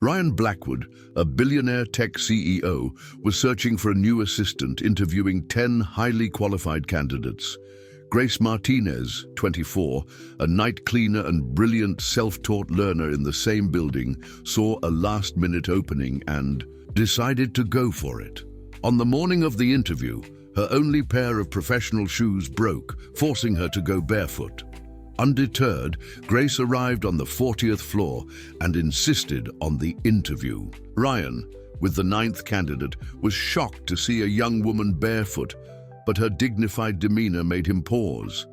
Ryan Blackwood, a billionaire tech CEO, was searching for a new assistant, interviewing 10 highly qualified candidates. Grace Martinez, 24, a night cleaner and brilliant self-taught learner in the same building, saw a last-minute opening and decided to go for it. On the morning of the interview, her only pair of professional shoes broke, forcing her to go barefoot. Undeterred, Grace arrived on the 40th floor and insisted on the interview. Ryan, with the 9th candidate, was shocked to see a young woman barefoot, but her dignified demeanor made him pause.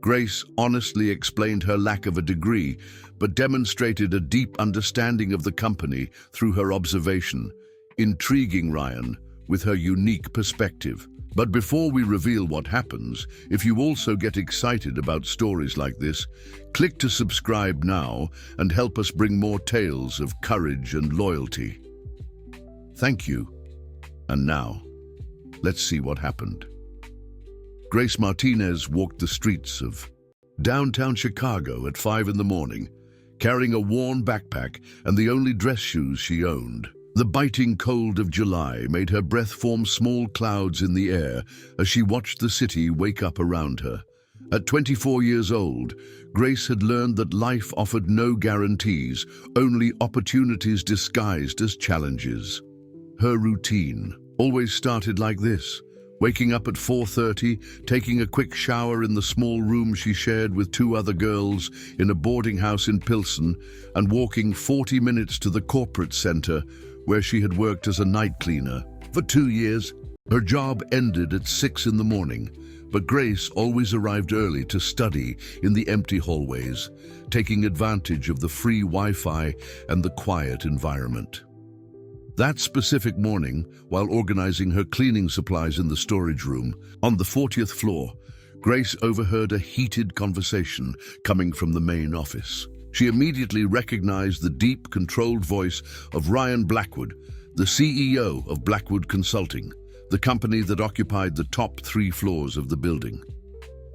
Grace honestly explained her lack of a degree, but demonstrated a deep understanding of the company through her observation, intriguing Ryan with her unique perspective. But before we reveal what happens, if you also get excited about stories like this, click to subscribe now and help us bring more tales of courage and loyalty. Thank you. And now, let's see what happened. Grace Martinez walked the streets of downtown Chicago at 5 in the morning, carrying a worn backpack and the only dress shoes she owned. The biting cold of July made her breath form small clouds in the air as she watched the city wake up around her. At 24 years old, Grace had learned that life offered no guarantees, only opportunities disguised as challenges. Her routine always started like this: waking up at 4:30, taking a quick shower in the small room she shared with 2 other girls in a boarding house in Pilsen, and walking 40 minutes to the corporate center where she had worked as a night cleaner. For 2 years, her job ended at 6 in the morning, but Grace always arrived early to study in the empty hallways, taking advantage of the free Wi-Fi and the quiet environment. That specific morning, while organizing her cleaning supplies in the storage room on the 40th floor, Grace overheard a heated conversation coming from the main office. She immediately recognized the deep, controlled voice of Ryan Blackwood, the CEO of Blackwood Consulting, the company that occupied the top 3 floors of the building.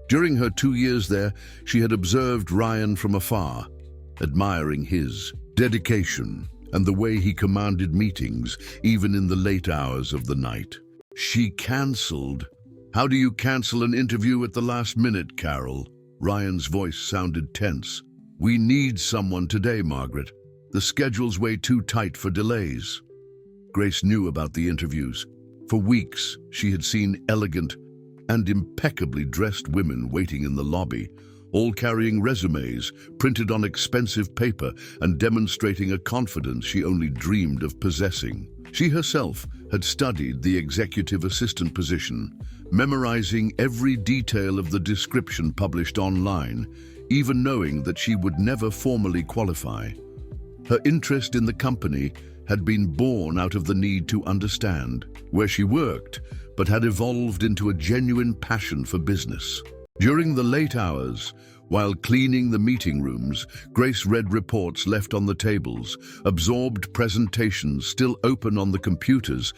During her 2 years there, she had observed Ryan from afar, admiring his dedication and the way he commanded meetings, even in the late hours of the night. She cancelled. "How do you cancel an interview at the last minute, Carol?" Ryan's voice sounded tense. "We need someone today, Margaret. The schedule's way too tight for delays." Grace knew about the interviews. For weeks, she had seen elegant and impeccably dressed women waiting in the lobby, all carrying resumes printed on expensive paper and demonstrating a confidence she only dreamed of possessing. She herself had studied the executive assistant position, memorizing every detail of the description published online, even knowing that she would never formally qualify. Her interest in the company had been born out of the need to understand where she worked, but had evolved into a genuine passion for business. During the late hours, while cleaning the meeting rooms, Grace read reports left on the tables, absorbed presentations still open on the computers,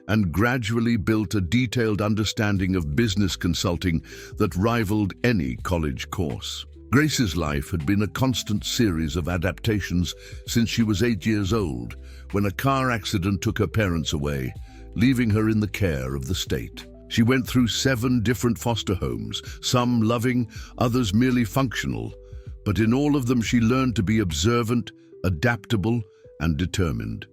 and gradually built a detailed understanding of business consulting that rivaled any college course. Grace's life had been a constant series of adaptations since she was 8 years old, when a car accident took her parents away, leaving her in the care of the state. She went through 7 different foster homes, some loving, others merely functional, but in all of them she learned to be observant, adaptable, and determined.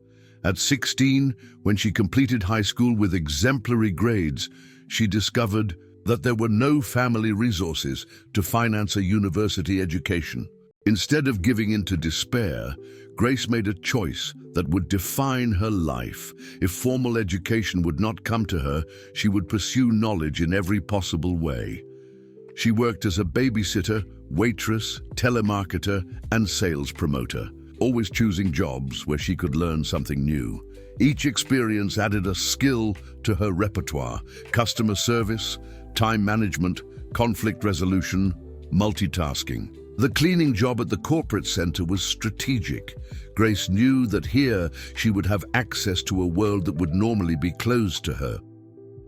At 16, when she completed high school with exemplary grades, she discovered that there were no family resources to finance a university education. Instead of giving in to despair, Grace made a choice that would define her life. If formal education would not come to her, she would pursue knowledge in every possible way. She worked as a babysitter, waitress, telemarketer, and sales promoter, always choosing jobs where she could learn something new. Each experience added a skill to her repertoire: customer service, time management, conflict resolution, multitasking. The cleaning job at the corporate center was strategic. Grace knew that here she would have access to a world that would normally be closed to her.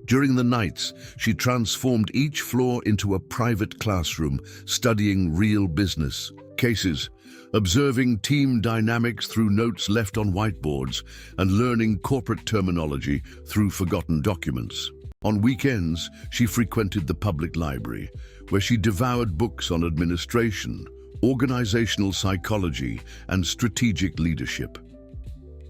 During the nights, she transformed each floor into a private classroom, studying real business. Cases: observing team dynamics through notes left on whiteboards and learning corporate terminology through forgotten documents. On weekends, she frequented the public library, where she devoured books on administration, organizational psychology, and strategic leadership.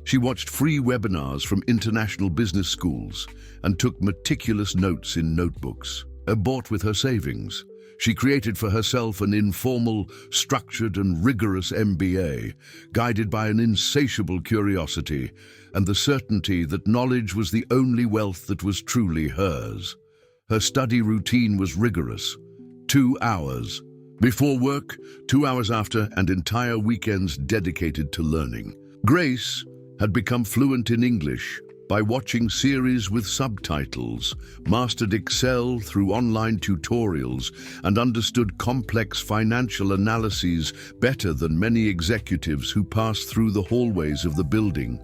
She watched free webinars from international business schools and took meticulous notes in notebooks. Bought with her savings, she created for herself an informal, structured, and rigorous MBA, guided by an insatiable curiosity and the certainty that knowledge was the only wealth that was truly hers. Her study routine was rigorous: 2 hours before work, 2 hours after, and entire weekends dedicated to learning. Grace had become fluent in English by watching series with subtitles, mastered Excel through online tutorials, and understood complex financial analyses better than many executives who passed through the hallways of the building.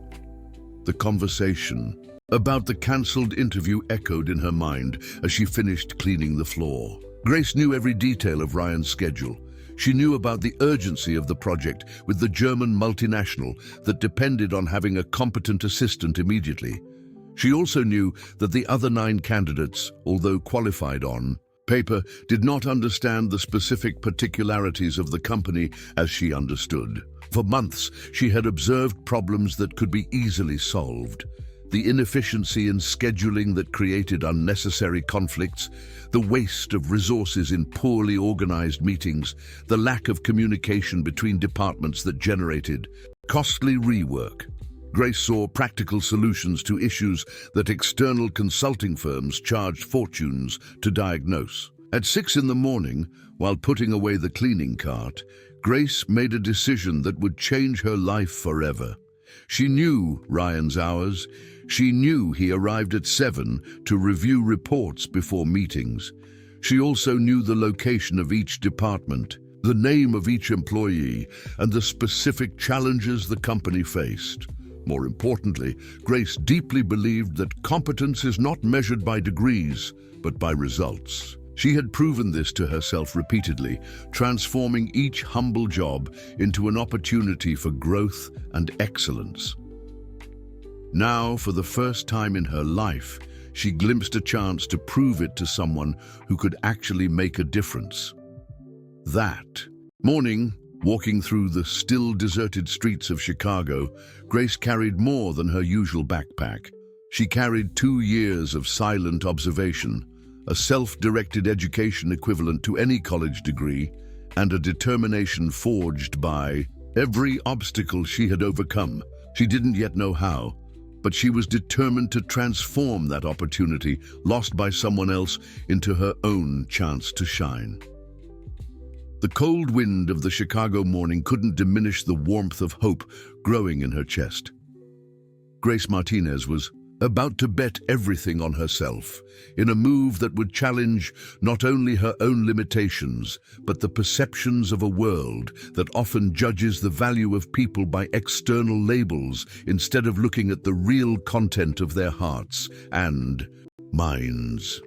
The conversation about the cancelled interview echoed in her mind as she finished cleaning the floor. Grace knew every detail of Ryan's schedule. She knew about the urgency of the project with the German multinational that depended on having a competent assistant immediately. She also knew that the other 9 candidates, although qualified on paper, did not understand the specific particularities of the company as she understood. For months, she had observed problems that could be easily solved: the inefficiency in scheduling that created unnecessary conflicts, the waste of resources in poorly organized meetings, the lack of communication between departments that generated costly rework. Grace saw practical solutions to issues that external consulting firms charged fortunes to diagnose. At 6 in the morning, while putting away the cleaning cart, Grace made a decision that would change her life forever. She knew Ryan's hours. She knew he arrived at 7 to review reports before meetings. She also knew the location of each department, the name of each employee, and the specific challenges the company faced. More importantly, Grace deeply believed that competence is not measured by degrees, but by results. She had proven this to herself repeatedly, transforming each humble job into an opportunity for growth and excellence. Now, for the first time in her life, she glimpsed a chance to prove it to someone who could actually make a difference. That morning, walking through the still deserted streets of Chicago, Grace carried more than her usual backpack. She carried 2 years of silent observation, a self-directed education equivalent to any college degree, and a determination forged by every obstacle she had overcome. She didn't yet know how, but she was determined to transform that opportunity lost by someone else into her own chance to shine. The cold wind of the Chicago morning couldn't diminish the warmth of hope growing in her chest. Grace Martinez was about to bet everything on herself, in a move that would challenge not only her own limitations, but the perceptions of a world that often judges the value of people by external labels instead of looking at the real content of their hearts and minds.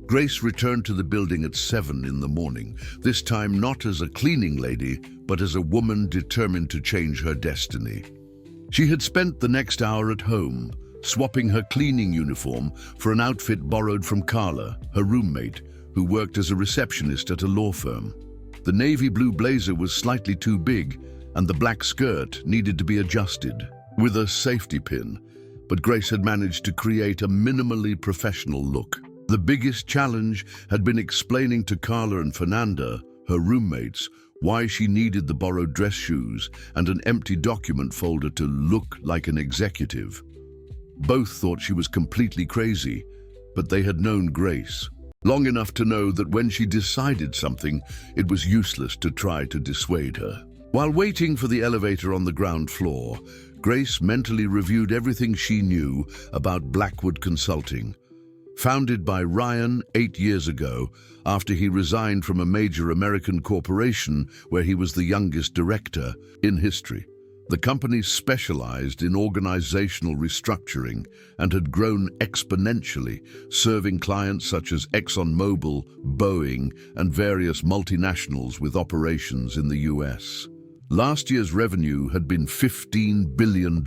Grace returned to the building at 7 in the morning, this time not as a cleaning lady, but as a woman determined to change her destiny. She had spent the next hour at home, swapping her cleaning uniform for an outfit borrowed from Carla, her roommate, who worked as a receptionist at a law firm. The navy blue blazer was slightly too big, and the black skirt needed to be adjusted with a safety pin, but Grace had managed to create a minimally professional look. The biggest challenge had been explaining to Carla and Fernanda, her roommates, why she needed the borrowed dress shoes and an empty document folder to look like an executive. Both thought she was completely crazy, but they had known Grace long enough to know that when she decided something, it was useless to try to dissuade her. While waiting for the elevator on the ground floor, Grace mentally reviewed everything she knew about Blackwood Consulting. Founded by Ryan 8 years ago, after he resigned from a major American corporation where he was the youngest director in history. The company specialized in organizational restructuring and had grown exponentially, serving clients such as ExxonMobil, Boeing, and various multinationals with operations in the US. Last year's revenue had been $15 billion,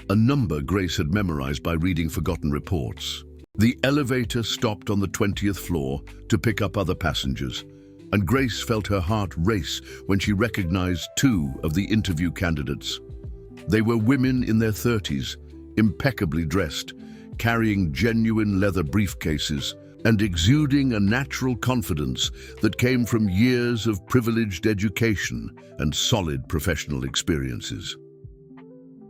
a number Grace had memorized by reading forgotten reports. The elevator stopped on the 20th floor to pick up other passengers, and Grace felt her heart race when she recognized two of the interview candidates. They were women in their 30s, impeccably dressed, carrying genuine leather briefcases, and exuding a natural confidence that came from years of privileged education and solid professional experiences.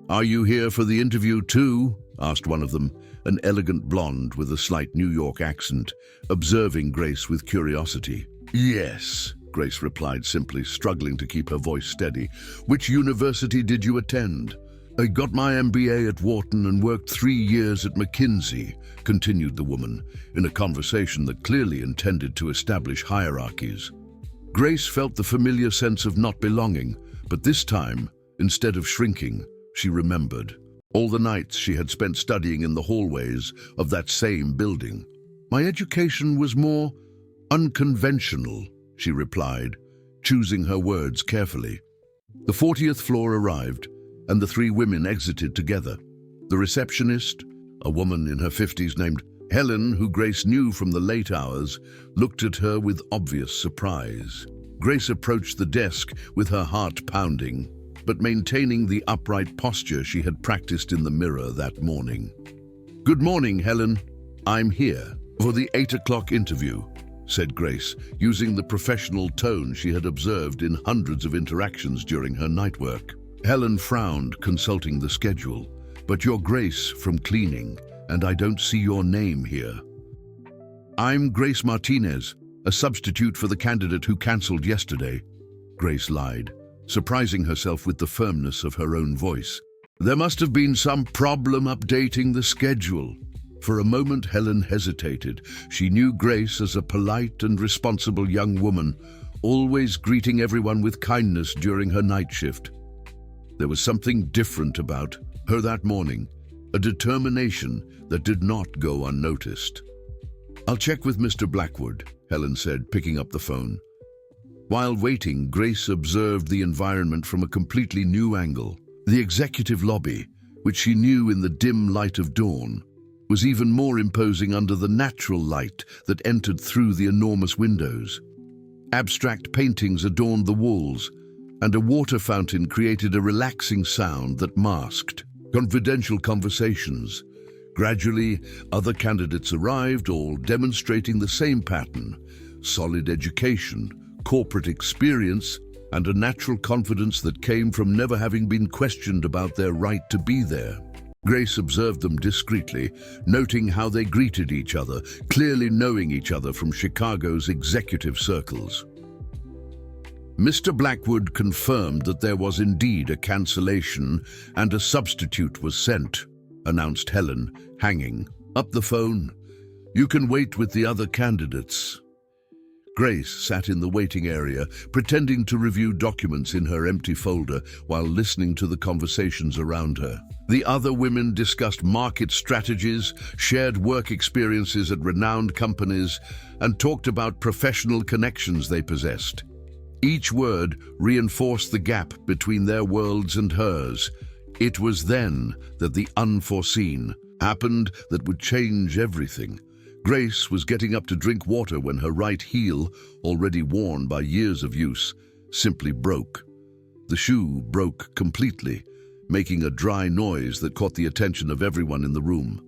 "Are you here for the interview too?" asked one of them, an elegant blonde with a slight New York accent, observing Grace with curiosity. "Yes," Grace replied simply, struggling to keep her voice steady. "Which university did you attend?" "I got my MBA at Wharton and worked 3 years at McKinsey," continued the woman, in a conversation that clearly intended to establish hierarchies. Grace felt the familiar sense of not belonging, but this time, instead of shrinking, she remembered all the nights she had spent studying in the hallways of that same building. "My education was more unconventional," she replied, choosing her words carefully. The 40th floor arrived, and the 3 women exited together. The receptionist, a woman in her 50s named Helen, who Grace knew from the late hours, looked at her with obvious surprise. Grace approached the desk with her heart pounding, but maintaining the upright posture she had practiced in the mirror that morning. "Good morning, Helen. I'm here for the 8 o'clock interview," said Grace, using the professional tone she had observed in hundreds of interactions during her night work. Helen frowned, consulting the schedule. "But you're Grace from cleaning, and I don't see your name here." "I'm Grace Martinez, a substitute for the candidate who cancelled yesterday," Grace lied, surprising herself with the firmness of her own voice. "There must have been some problem updating the schedule." For a moment, Helen hesitated. She knew Grace as a polite and responsible young woman, always greeting everyone with kindness during her night shift. There was something different about her that morning, a determination that did not go unnoticed. "I'll check with Mr. Blackwood," Helen said, picking up the phone. While waiting, Grace observed the environment from a completely new angle. The executive lobby, which she knew in the dim light of dawn, was even more imposing under the natural light that entered through the enormous windows. Abstract paintings adorned the walls, and a water fountain created a relaxing sound that masked confidential conversations. Gradually, other candidates arrived, all demonstrating the same pattern: solid education, corporate experience, and a natural confidence that came from never having been questioned about their right to be there. Grace observed them discreetly, noting how they greeted each other, clearly knowing each other from Chicago's executive circles. Mr. Blackwood confirmed that there was indeed a cancellation and a substitute was sent, announced Helen, hanging up the phone. "You can wait with the other candidates." Grace sat in the waiting area, pretending to review documents in her empty folder while listening to the conversations around her. The other women discussed market strategies, shared work experiences at renowned companies, and talked about professional connections they possessed. Each word reinforced the gap between their worlds and hers. It was then that the unforeseen happened that would change everything. Grace was getting up to drink water when her right heel, already worn by years of use, simply broke. The shoe broke completely, making a dry noise that caught the attention of everyone in the room.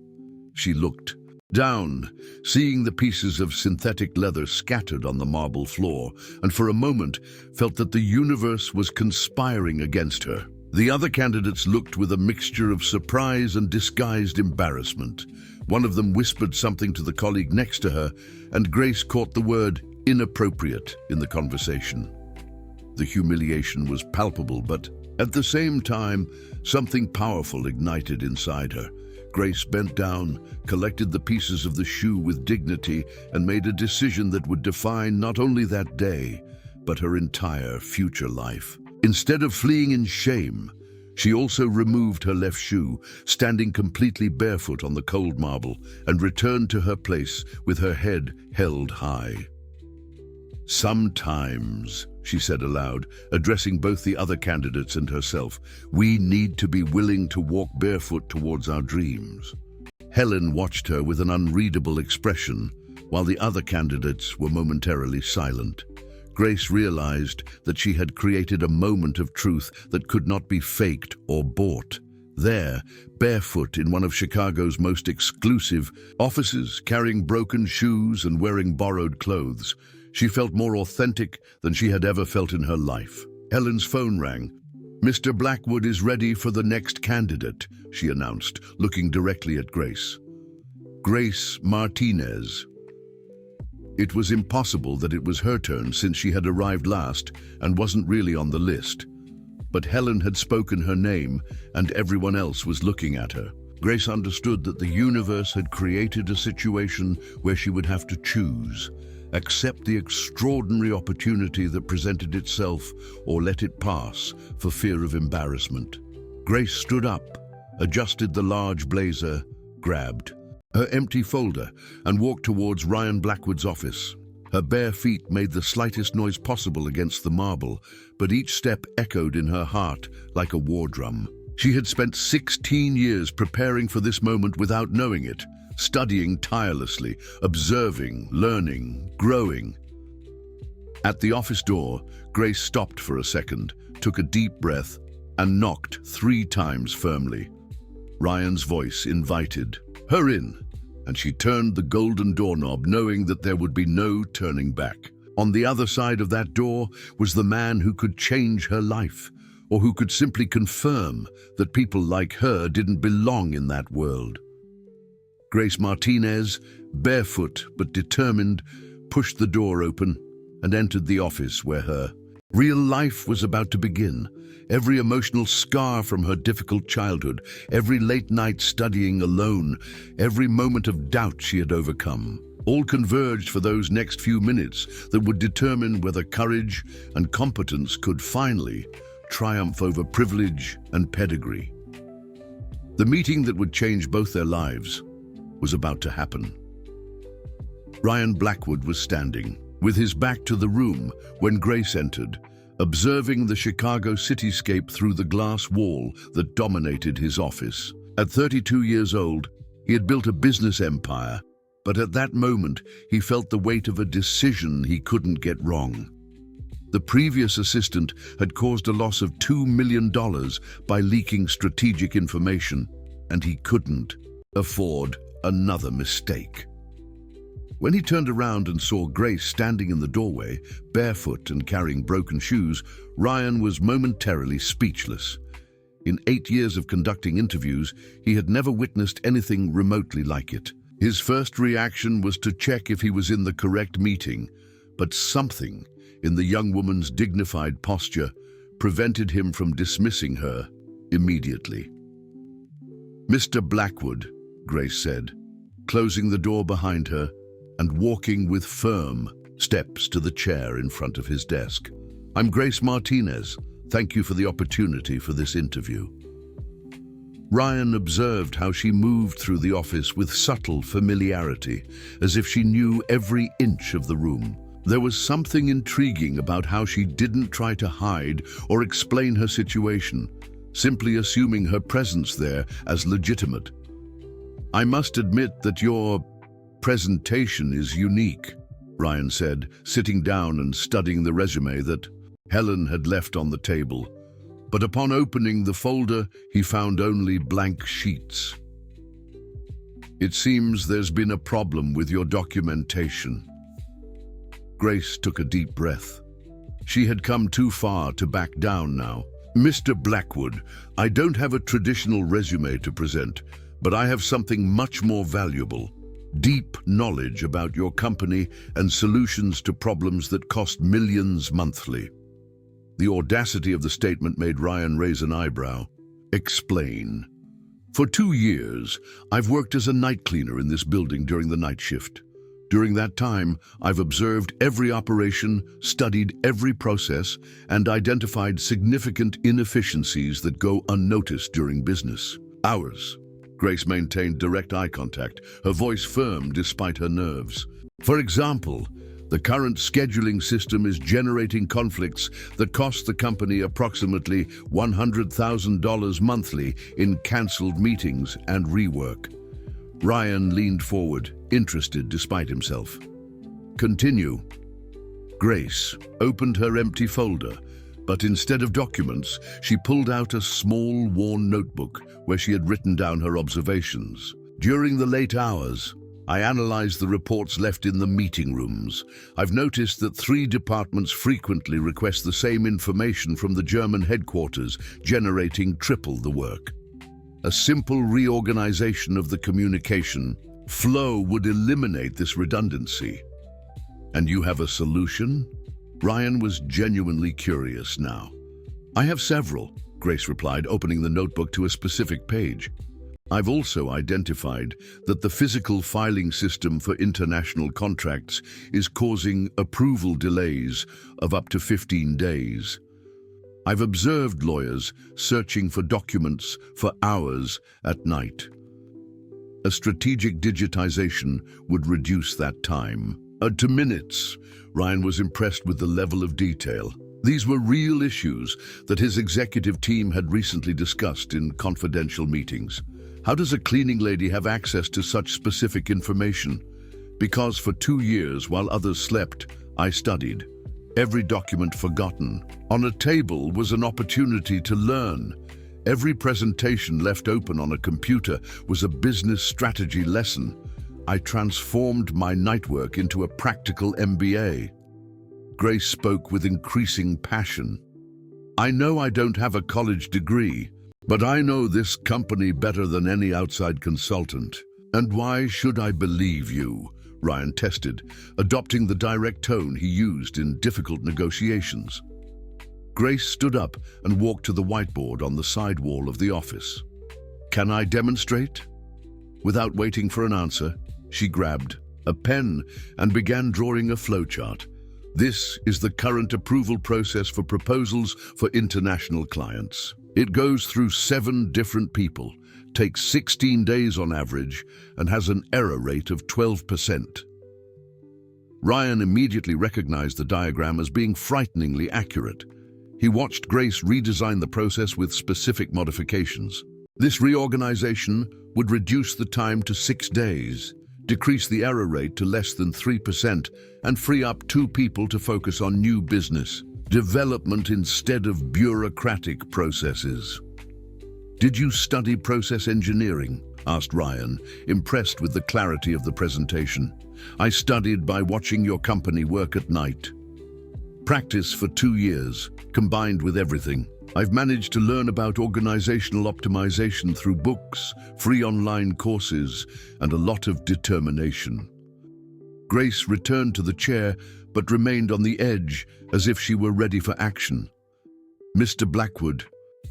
She looked down, seeing the pieces of synthetic leather scattered on the marble floor, and for a moment felt that the universe was conspiring against her. The other candidates looked with a mixture of surprise and disguised embarrassment. One of them whispered something to the colleague next to her, and Grace caught the word inappropriate in the conversation. The humiliation was palpable, but at the same time, something powerful ignited inside her. Grace bent down, collected the pieces of the shoe with dignity, and made a decision that would define not only that day, but her entire future life. Instead of fleeing in shame, She also removed her left shoe, standing completely barefoot on the cold marble, and returned to her place with her head held high. "Sometimes," she said aloud, addressing both the other candidates and herself, "we need to be willing to walk barefoot towards our dreams." Helen watched her with an unreadable expression, while the other candidates were momentarily silent. Grace realized that she had created a moment of truth that could not be faked or bought. There, barefoot in one of Chicago's most exclusive offices, carrying broken shoes and wearing borrowed clothes, she felt more authentic than she had ever felt in her life. Helen's phone rang. "Mr. Blackwood is ready for the next candidate," she announced, looking directly at Grace. "Grace Martinez." It was impossible that it was her turn since she had arrived last and wasn't really on the list. But Helen had spoken her name and everyone else was looking at her. Grace understood that the universe had created a situation where she would have to choose, accept the extraordinary opportunity that presented itself or let it pass for fear of embarrassment. Grace stood up, adjusted the large blazer, grabbed her empty folder, and walked towards Ryan Blackwood's office. Her bare feet made the slightest noise possible against the marble, but each step echoed in her heart like a war drum. She had spent 16 years preparing for this moment without knowing it, studying tirelessly, observing, learning, growing. At the office door, Grace stopped for a second, took a deep breath, and knocked 3 times firmly. Ryan's voice invited her in, and she turned the golden doorknob, knowing that there would be no turning back. On the other side of that door was the man who could change her life, or who could simply confirm that people like her didn't belong in that world. Grace Martinez, barefoot but determined, pushed the door open and entered the office where her real life was about to begin. Every emotional scar from her difficult childhood, every late night studying alone, every moment of doubt she had overcome, all converged for those next few minutes that would determine whether courage and competence could finally triumph over privilege and pedigree. The meeting that would change both their lives was about to happen. Ryan Blackwood was standing, with his back to the room, when Grace entered, observing the Chicago cityscape through the glass wall that dominated his office. At 32 years old, he had built a business empire, but at that moment he felt the weight of a decision he couldn't get wrong. The previous assistant had caused a loss of $2 million by leaking strategic information, and he couldn't afford another mistake. When he turned around and saw Grace standing in the doorway, barefoot and carrying broken shoes, Ryan was momentarily speechless. In 8 years of conducting interviews, he had never witnessed anything remotely like it. His first reaction was to check if he was in the correct meeting, but something in the young woman's dignified posture prevented him from dismissing her immediately. "Mr. Blackwood," Grace said, closing the door behind her and walking with firm steps to the chair in front of his desk. "I'm Grace Martinez. Thank you for the opportunity for this interview." Ryan observed how she moved through the office with subtle familiarity, as if she knew every inch of the room. There was something intriguing about how she didn't try to hide or explain her situation, simply assuming her presence there as legitimate. "I must admit that your presentation is unique," Ryan said, sitting down and studying the resume that Helen had left on the table. But upon opening the folder, he found only blank sheets. "It seems there's been a problem with your documentation." Grace took a deep breath. She had come too far to back down now. "Mr. Blackwood, I don't have a traditional resume to present, but I have something much more valuable. Deep knowledge about your company and solutions to problems that cost millions monthly." The audacity of the statement made Ryan raise an eyebrow. "Explain." "For 2 years, I've worked as a night cleaner in this building during the night shift. During that time, I've observed every operation, studied every process, and identified significant inefficiencies that go unnoticed during business hours. Grace maintained direct eye contact, her voice firm despite her nerves. For example, the current scheduling system is generating conflicts that cost the company approximately $100,000 monthly in cancelled meetings and rework. Ryan leaned forward, interested despite himself. Continue. Grace opened her empty folder, but instead of documents, she pulled out a small, worn notebook where she had written down her observations. During the late hours, I analyzed the reports left in the meeting rooms. I've noticed that 3 departments frequently request the same information from the German headquarters, generating triple the work. A simple reorganization of the communication flow would eliminate this redundancy. And you have a solution? Ryan was genuinely curious now. I have several, Grace replied, opening the notebook to a specific page. I've also identified that the physical filing system for international contracts is causing approval delays of up to 15 days. I've observed lawyers searching for documents for hours at night. A strategic digitization would reduce that time to minutes. Ryan was impressed with the level of detail. These were real issues that his executive team had recently discussed in confidential meetings. How does a cleaning lady have access to such specific information? Because for 2 years, while others slept, I studied. Every document forgotten. On a table was an opportunity to learn. Every presentation left open on a computer was a business strategy lesson. I transformed my night work into a practical MBA. Grace spoke with increasing passion. I know I don't have a college degree, but I know this company better than any outside consultant. And why should I believe you? Ryan tested, adopting the direct tone he used in difficult negotiations. Grace stood up and walked to the whiteboard on the side wall of the office. Can I demonstrate? Without waiting for an answer, she grabbed a pen and began drawing a flowchart. This is the current approval process for proposals for international clients. It goes through 7 different people, takes 16 days on average, and has an error rate of 12%. Ryan immediately recognized the diagram as being frighteningly accurate. He watched Grace redesign the process with specific modifications. This reorganization would reduce the time to 6 days, decrease the error rate to less than 3%, and free up 2 people to focus on new business development instead of bureaucratic processes. Did you study process engineering? Asked Ryan, impressed with the clarity of the presentation. I studied by watching your company work at night. Practice for 2 years, combined with everything. I've managed to learn about organizational optimization through books, free online courses, and a lot of determination. Grace returned to the chair, but remained on the edge as if she were ready for action. Mr. Blackwood,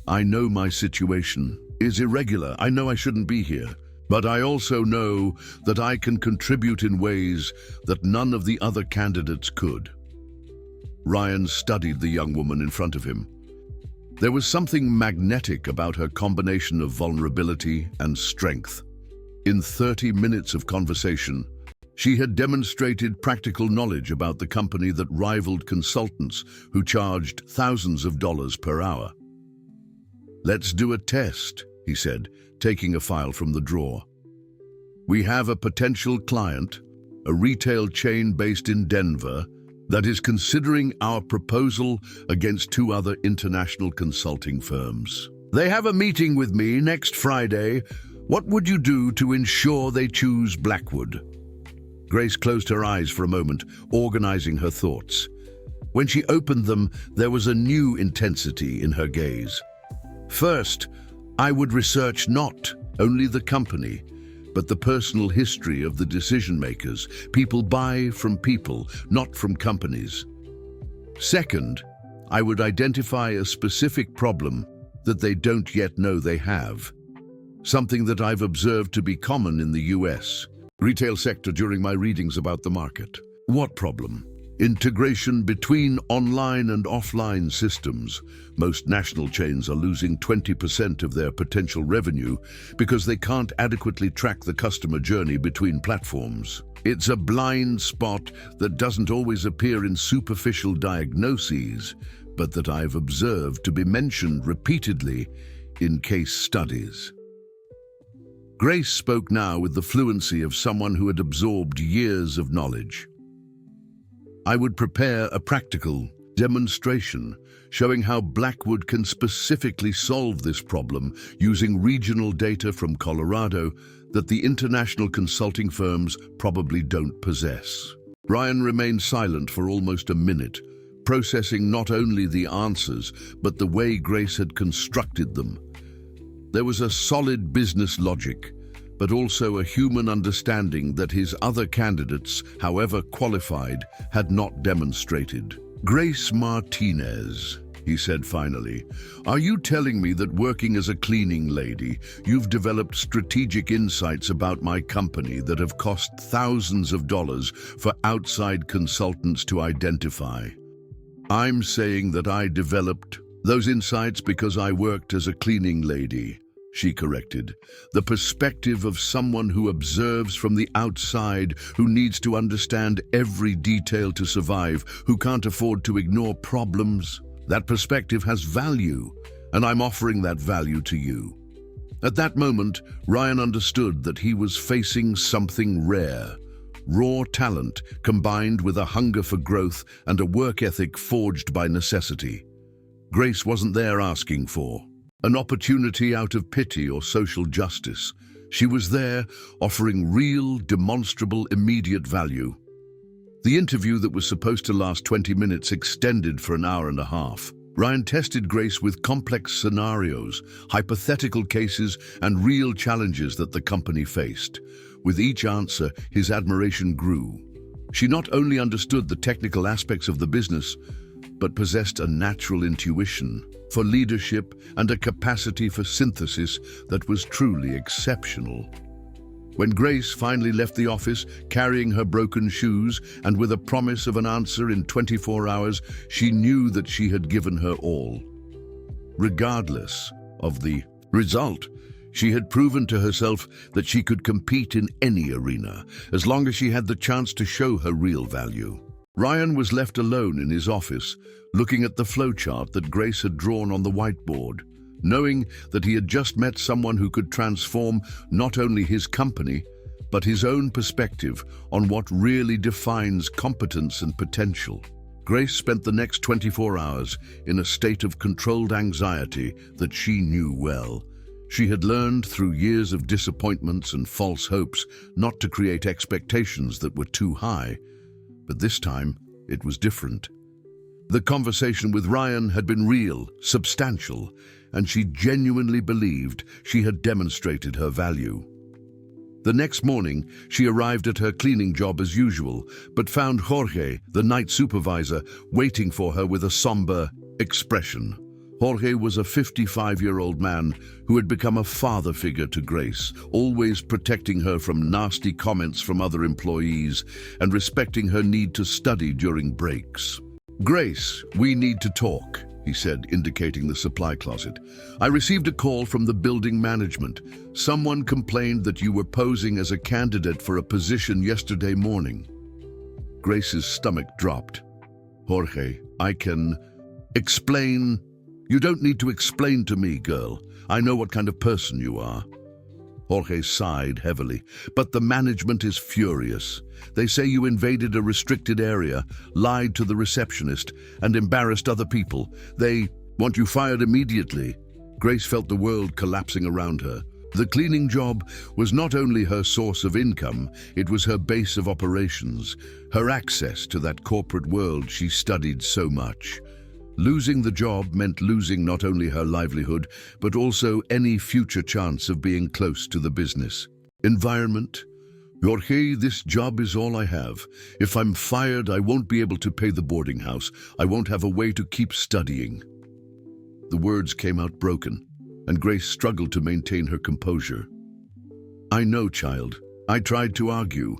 I know my situation is irregular. I know I shouldn't be here, but I also know that I can contribute in ways that none of the other candidates could. Ryan studied the young woman in front of him. There was something magnetic about her combination of vulnerability and strength. In 30 minutes of conversation, she had demonstrated practical knowledge about the company that rivaled consultants who charged thousands of dollars per hour. Let's do a test, he said, taking a file from the drawer. We have a potential client, a retail chain based in Denver, that is considering our proposal against 2 other international consulting firms. They have a meeting with me next Friday. What would you do to ensure they choose Blackwood? Grace closed her eyes for a moment, organizing her thoughts. When she opened them, there was a new intensity in her gaze. First, I would research not only the company, but the personal history of the decision makers. People buy from people, not from companies. Second, I would identify a specific problem that they don't yet know they have. Something that I've observed to be common in the US. Retail sector during my readings about the market. What problem? Integration between online and offline systems. Most national chains are losing 20% of their potential revenue because they can't adequately track the customer journey between platforms. It's a blind spot that doesn't always appear in superficial diagnoses, but that I've observed to be mentioned repeatedly in case studies. Grace spoke now with the fluency of someone who had absorbed years of knowledge. I would prepare a practical demonstration showing how Blackwood can specifically solve this problem using regional data from Colorado that the international consulting firms probably don't possess. Ryan remained silent for almost a minute, processing not only the answers, but the way Grace had constructed them. There was a solid business logic, but also a human understanding that his other candidates, however qualified, had not demonstrated. Grace Martinez, he said finally, are you telling me that working as a cleaning lady, you've developed strategic insights about my company that have cost thousands of dollars for outside consultants to identify? I'm saying that I developed those insights because I worked as a cleaning lady, she corrected. The perspective of someone who observes from the outside, who needs to understand every detail to survive, who can't afford to ignore problems. That perspective has value, and I'm offering that value to you. At that moment, Ryan understood that he was facing something rare. Raw talent combined with a hunger for growth and a work ethic forged by necessity. Grace wasn't there asking for an opportunity out of pity or social justice. She was there offering real, demonstrable, immediate value. The interview that was supposed to last 20 minutes extended for an hour and a half. Ryan tested Grace with complex scenarios, hypothetical cases, and real challenges that the company faced. With each answer, his admiration grew. She not only understood the technical aspects of the business, but possessed a natural intuition for leadership and a capacity for synthesis that was truly exceptional. When Grace finally left the office, carrying her broken shoes and with a promise of an answer in 24 hours, she knew that she had given her all. Regardless of the result, she had proven to herself that she could compete in any arena, as long as she had the chance to show her real value. Ryan was left alone in his office, looking at the flowchart that Grace had drawn on the whiteboard, knowing that he had just met someone who could transform not only his company, but his own perspective on what really defines competence and potential. Grace spent the next 24 hours in a state of controlled anxiety that she knew well. She had learned through years of disappointments and false hopes not to create expectations that were too high. But this time, it was different. The conversation with Ryan had been real, substantial, and she genuinely believed she had demonstrated her value. The next morning, she arrived at her cleaning job as usual, but found Jorge, the night supervisor, waiting for her with a somber expression. Jorge was a 55-year-old man who had become a father figure to Grace, always protecting her from nasty comments from other employees and respecting her need to study during breaks. "Grace, we need to talk," he said, indicating the supply closet. "I received a call from the building management. Someone complained that you were posing as a candidate for a position yesterday morning." Grace's stomach dropped. "Jorge, I can explain." "You don't need to explain to me, girl. I know what kind of person you are." Jorge sighed heavily. "But the management is furious. They say you invaded a restricted area, lied to the receptionist, and embarrassed other people. They want you fired immediately." Grace felt the world collapsing around her. The cleaning job was not only her source of income, it was her base of operations, her access to that corporate world she studied so much. Losing the job meant losing not only her livelihood, but also any future chance of being close to the business environment. "Jorge, this job is all I have. If I'm fired, I won't be able to pay the boarding house. I won't have a way to keep studying." The words came out broken, and Grace struggled to maintain her composure. "I know, child. I tried to argue.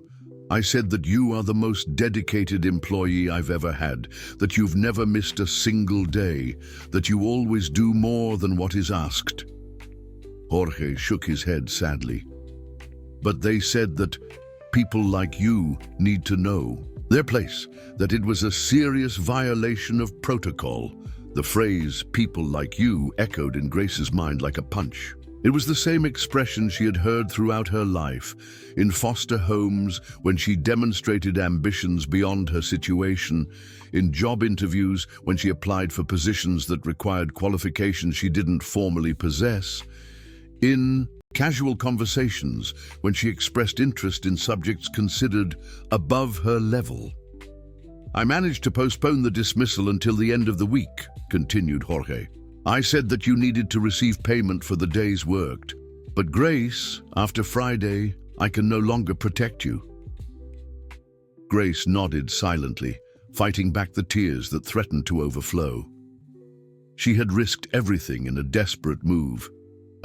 I said that you are the most dedicated employee I've ever had, that you've never missed a single day, that you always do more than what is asked. Jorge shook his head sadly. But they said that people like you need to know their place, that it was a serious violation of protocol. The phrase, people like you, echoed in Grace's mind like a punch. It was the same expression she had heard throughout her life, in foster homes when she demonstrated ambitions beyond her situation, in job interviews when she applied for positions that required qualifications she didn't formally possess, in casual conversations when she expressed interest in subjects considered above her level. I managed to postpone the dismissal until the end of the week, continued Jorge. I said that you needed to receive payment for the days worked. But Grace, after Friday, I can no longer protect you. Grace nodded silently, fighting back the tears that threatened to overflow. She had risked everything in a desperate move,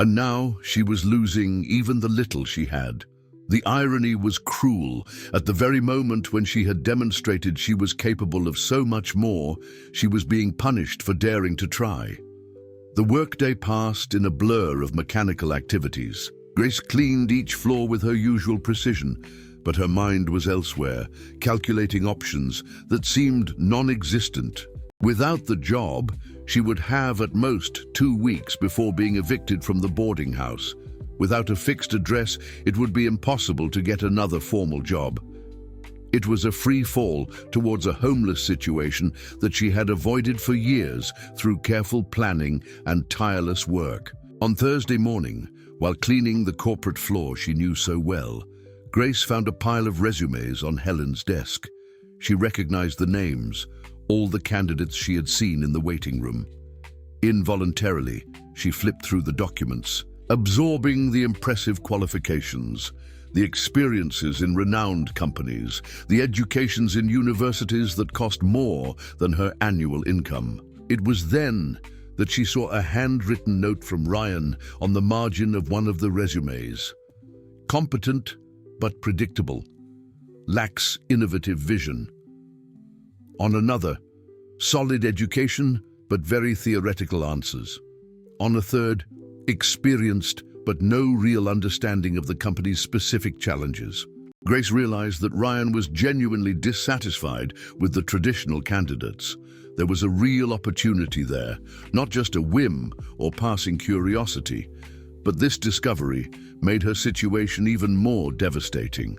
and now she was losing even the little she had. The irony was cruel. At the very moment when she had demonstrated she was capable of so much more, she was being punished for daring to try. The workday passed in a blur of mechanical activities. Grace cleaned each floor with her usual precision, but her mind was elsewhere, calculating options that seemed non-existent. Without the job, she would have at most 2 weeks before being evicted from the boarding house. Without a fixed address, it would be impossible to get another formal job. It was a free fall towards a homeless situation that she had avoided for years through careful planning and tireless work. On Thursday morning, while cleaning the corporate floor she knew so well, Grace found a pile of resumes on Helen's desk. She recognized the names, all the candidates she had seen in the waiting room. Involuntarily, she flipped through the documents, absorbing the impressive qualifications, the experiences in renowned companies, the educations in universities that cost more than her annual income. It was then that she saw a handwritten note from Ryan on the margin of one of the resumes. Competent but predictable, lacks innovative vision. On another, solid education but very theoretical answers. On a third, experienced but no real understanding of the company's specific challenges. Grace realized that Ryan was genuinely dissatisfied with the traditional candidates. There was a real opportunity there, not just a whim or passing curiosity. But this discovery made her situation even more devastating.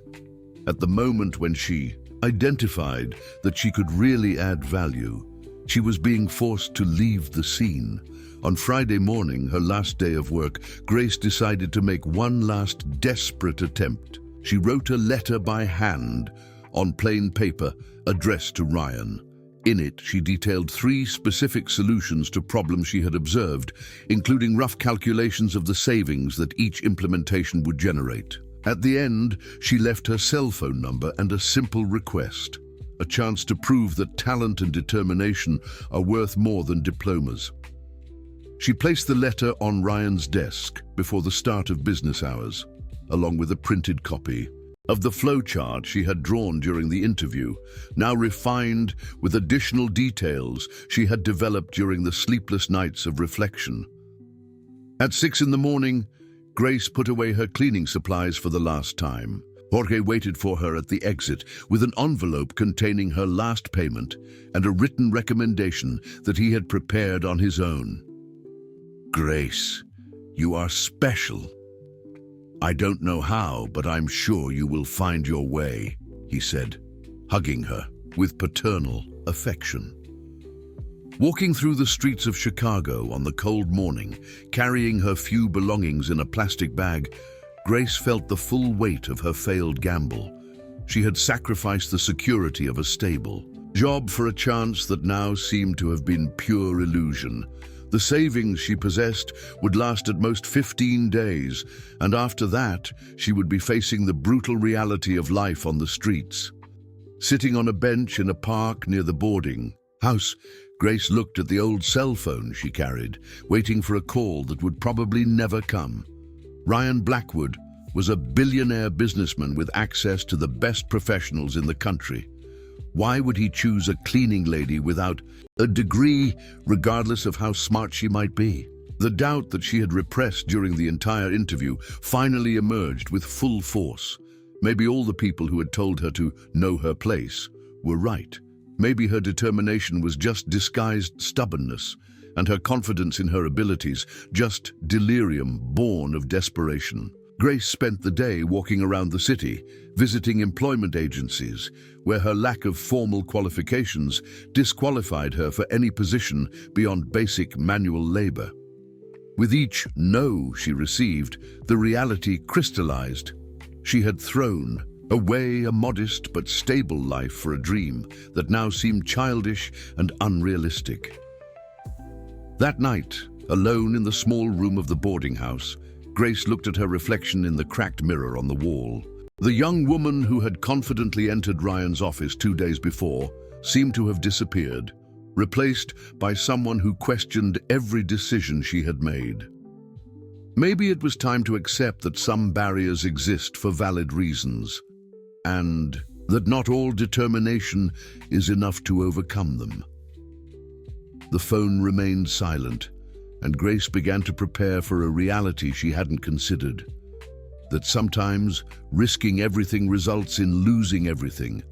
At the moment when she identified that she could really add value, she was being forced to leave the scene. On Friday morning, her last day of work, Grace decided to make one last desperate attempt. She wrote a letter by hand on plain paper addressed to Ryan. In it, she detailed 3 specific solutions to problems she had observed, including rough calculations of the savings that each implementation would generate. At the end, she left her cell phone number and a simple request, a chance to prove that talent and determination are worth more than diplomas. She placed the letter on Ryan's desk before the start of business hours, along with a printed copy of the flowchart she had drawn during the interview, now refined with additional details she had developed during the sleepless nights of reflection. At 6 in the morning, Grace put away her cleaning supplies for the last time. Jorge waited for her at the exit with an envelope containing her last payment and a written recommendation that he had prepared on his own. "Grace, you are special. I don't know how, but I'm sure you will find your way," he said, hugging her with paternal affection. Walking through the streets of Chicago on the cold morning, carrying her few belongings in a plastic bag, Grace felt the full weight of her failed gamble. She had sacrificed the security of a stable job for a chance that now seemed to have been pure illusion. The savings she possessed would last at most 15 days, and after that, she would be facing the brutal reality of life on the streets. Sitting on a bench in a park near the boarding house, Grace looked at the old cell phone she carried, waiting for a call that would probably never come. Ryan Blackwood, was a billionaire businessman with access to the best professionals in the country. Why would he choose a cleaning lady without a degree, regardless of how smart she might be? The doubt that she had repressed during the entire interview finally emerged with full force. Maybe all the people who had told her to know her place were right. Maybe her determination was just disguised stubbornness, and her confidence in her abilities just delirium born of desperation. Grace spent the day walking around the city, visiting employment agencies, where her lack of formal qualifications disqualified her for any position beyond basic manual labor. With each no she received, the reality crystallized. She had thrown away a modest but stable life for a dream that now seemed childish and unrealistic. That night, alone in the small room of the boarding house, Grace looked at her reflection in the cracked mirror on the wall. The young woman who had confidently entered Ryan's office 2 days before seemed to have disappeared, replaced by someone who questioned every decision she had made. Maybe it was time to accept that some barriers exist for valid reasons, and that not all determination is enough to overcome them. The phone remained silent, and Grace began to prepare for a reality she hadn't considered. That sometimes risking everything results in losing everything,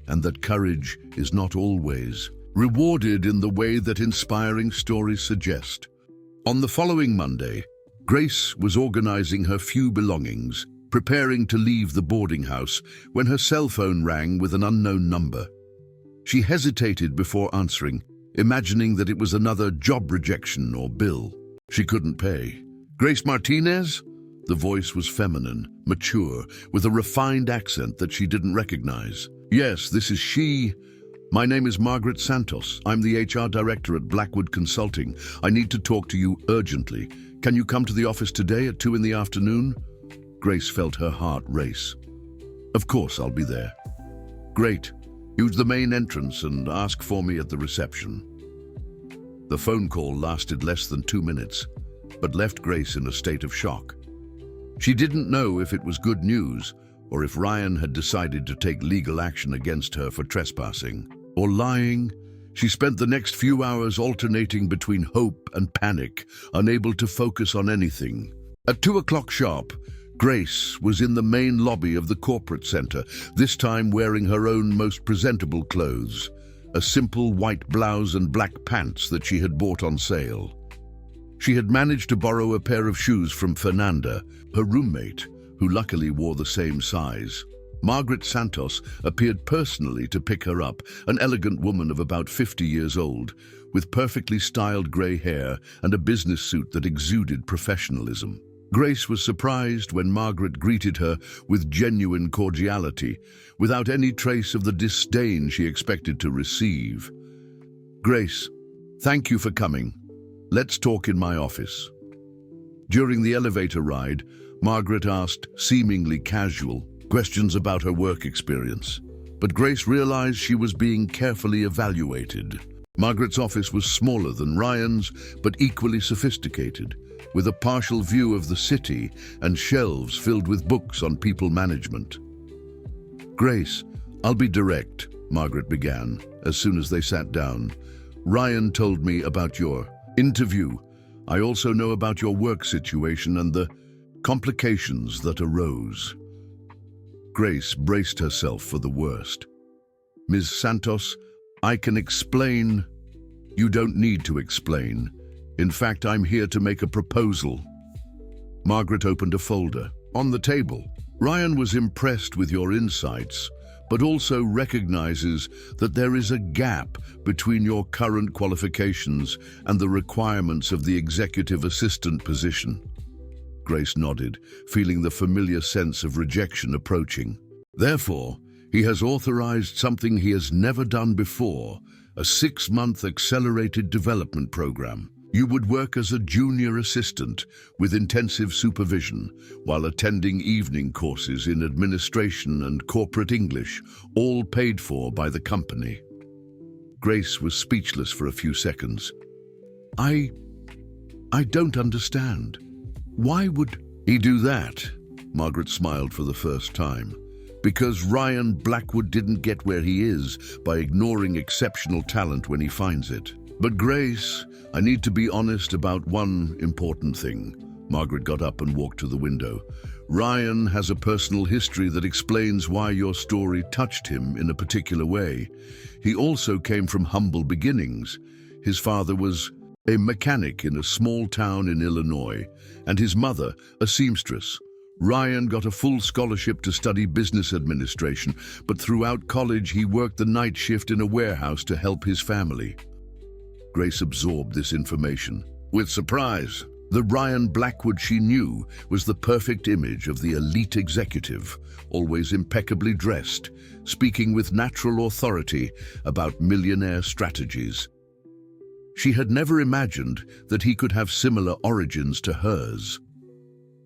and that courage is not always rewarded in the way that inspiring stories suggest. On the following Monday, Grace was organizing her few belongings, preparing to leave the boarding house, when her cell phone rang with an unknown number. She hesitated before answering, imagining that it was another job rejection or bill she couldn't pay. "Grace Martinez?" The voice was feminine, mature, with a refined accent that she didn't recognize. "Yes, this is she. My name is Margaret Santos. I'm the HR director at Blackwood Consulting. I need to talk to you urgently. Can you come to the office today at 2 in the afternoon? Grace felt her heart race. "Of course, I'll be there." "Great. Use the main entrance and ask for me at the reception." The phone call lasted less than 2 minutes, but left Grace in a state of shock. She didn't know if it was good news or if Ryan had decided to take legal action against her for trespassing or lying. She spent the next few hours alternating between hope and panic, unable to focus on anything. At 2 o'clock sharp, Grace was in the main lobby of the corporate center, this time wearing her own most presentable clothes, a simple white blouse and black pants that she had bought on sale. She had managed to borrow a pair of shoes from Fernanda, her roommate, who luckily wore the same size. Margaret Santos appeared personally to pick her up, an elegant woman of about 50 years old, with perfectly styled grey hair and a business suit that exuded professionalism. Grace was surprised when Margaret greeted her with genuine cordiality, without any trace of the disdain she expected to receive. "Grace, thank you for coming. Let's talk in my office." During the elevator ride, Margaret asked seemingly casual questions about her work experience, but Grace realized she was being carefully evaluated. Margaret's office was smaller than Ryan's, but equally sophisticated, with a partial view of the city and shelves filled with books on people management. "Grace, I'll be direct," Margaret began, as soon as they sat down. "Ryan told me about your interview. I also know about your work situation and the complications that arose." Grace braced herself for the worst. "Ms. Santos, I can explain." "You don't need to explain. In fact, I'm here to make a proposal." Margaret opened a folder. On the table, "Ryan was impressed with your insights, but also recognizes that there is a gap between your current qualifications and the requirements of the executive assistant position." Grace nodded, feeling the familiar sense of rejection approaching. "Therefore, he has authorized something he has never done before, a 6-month accelerated development program. You would work as a junior assistant with intensive supervision while attending evening courses in administration and corporate English, all paid for by the company." Grace was speechless for a few seconds. I don't understand. Why would he do that?" Margaret smiled for the first time. Because Ryan Blackwood didn't get where he is by ignoring exceptional talent when he finds it. But Grace, I need to be honest about one important thing. Margaret got up and walked to the window. Ryan has a personal history that explains why your story touched him in a particular way. He also came from humble beginnings. His father was a mechanic in a small town in Illinois, and his mother, a seamstress. Ryan got a full scholarship to study business administration, but throughout college he worked the night shift in a warehouse to help his family. Grace absorbed this information with surprise. The Ryan Blackwood she knew was the perfect image of the elite executive, always impeccably dressed, speaking with natural authority about millionaire strategies. She had never imagined that he could have similar origins to hers.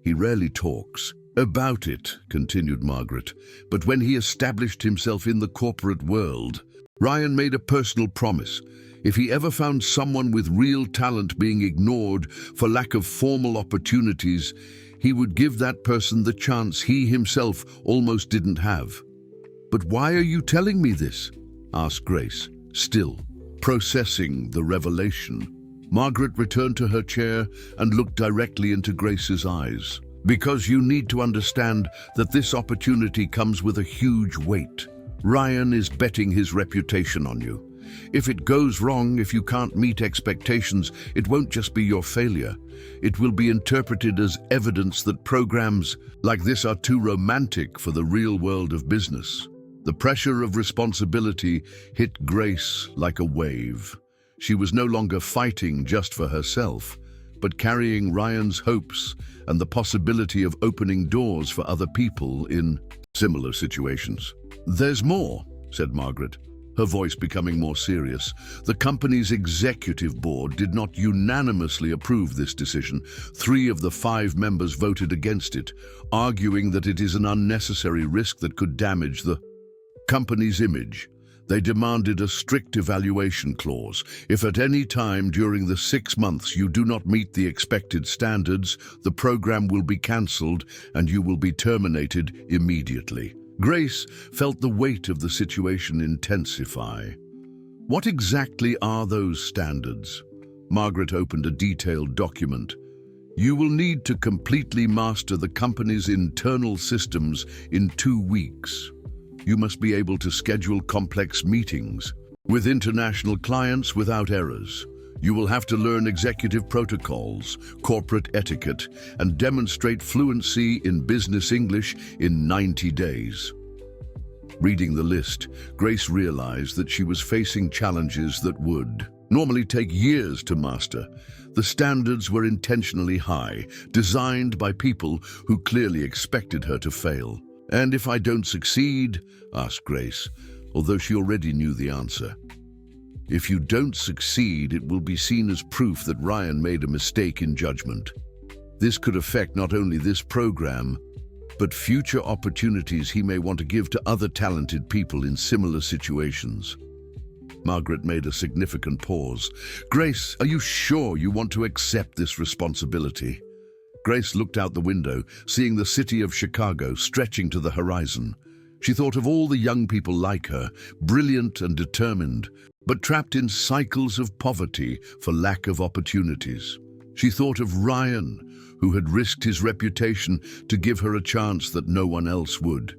He rarely talks about it, continued Margaret, but when he established himself in the corporate world, Ryan made a personal promise. If he ever found someone with real talent being ignored for lack of formal opportunities, he would give that person the chance he himself almost didn't have. "But why are you telling me this?" asked Grace, still processing the revelation. Margaret returned to her chair and looked directly into Grace's eyes. "Because you need to understand that this opportunity comes with a huge weight. Ryan is betting his reputation on you. If it goes wrong, if you can't meet expectations, it won't just be your failure. It will be interpreted as evidence that programs like this are too romantic for the real world of business." The pressure of responsibility hit Grace like a wave. She was no longer fighting just for herself, but carrying Ryan's hopes and the possibility of opening doors for other people in similar situations. "There's more," said Margaret, her voice becoming more serious. "The company's executive board did not unanimously approve this decision. 3 of the 5 members voted against it, arguing that it is an unnecessary risk that could damage the company's image. They demanded a strict evaluation clause. If at any time during the 6 months you do not meet the expected standards, the program will be cancelled and you will be terminated immediately." Grace felt the weight of the situation intensify. What exactly are those standards? Margaret opened a detailed document. "You will need to completely master the company's internal systems in 2 weeks. You must be able to schedule complex meetings with international clients without errors. You will have to learn executive protocols, corporate etiquette, and demonstrate fluency in business English in 90 days. Reading the list, Grace realized that she was facing challenges that would normally take years to master. The standards were intentionally high, designed by people who clearly expected her to fail. "And if I don't succeed?" asked Grace, although she already knew the answer. "If you don't succeed, it will be seen as proof that Ryan made a mistake in judgment. This could affect not only this program, but future opportunities he may want to give to other talented people in similar situations." Margaret made a significant pause. "Grace, are you sure you want to accept this responsibility?" Grace looked out the window, seeing the city of Chicago stretching to the horizon. She thought of all the young people like her, brilliant and determined, but trapped in cycles of poverty for lack of opportunities. She thought of Ryan, who had risked his reputation to give her a chance that no one else would.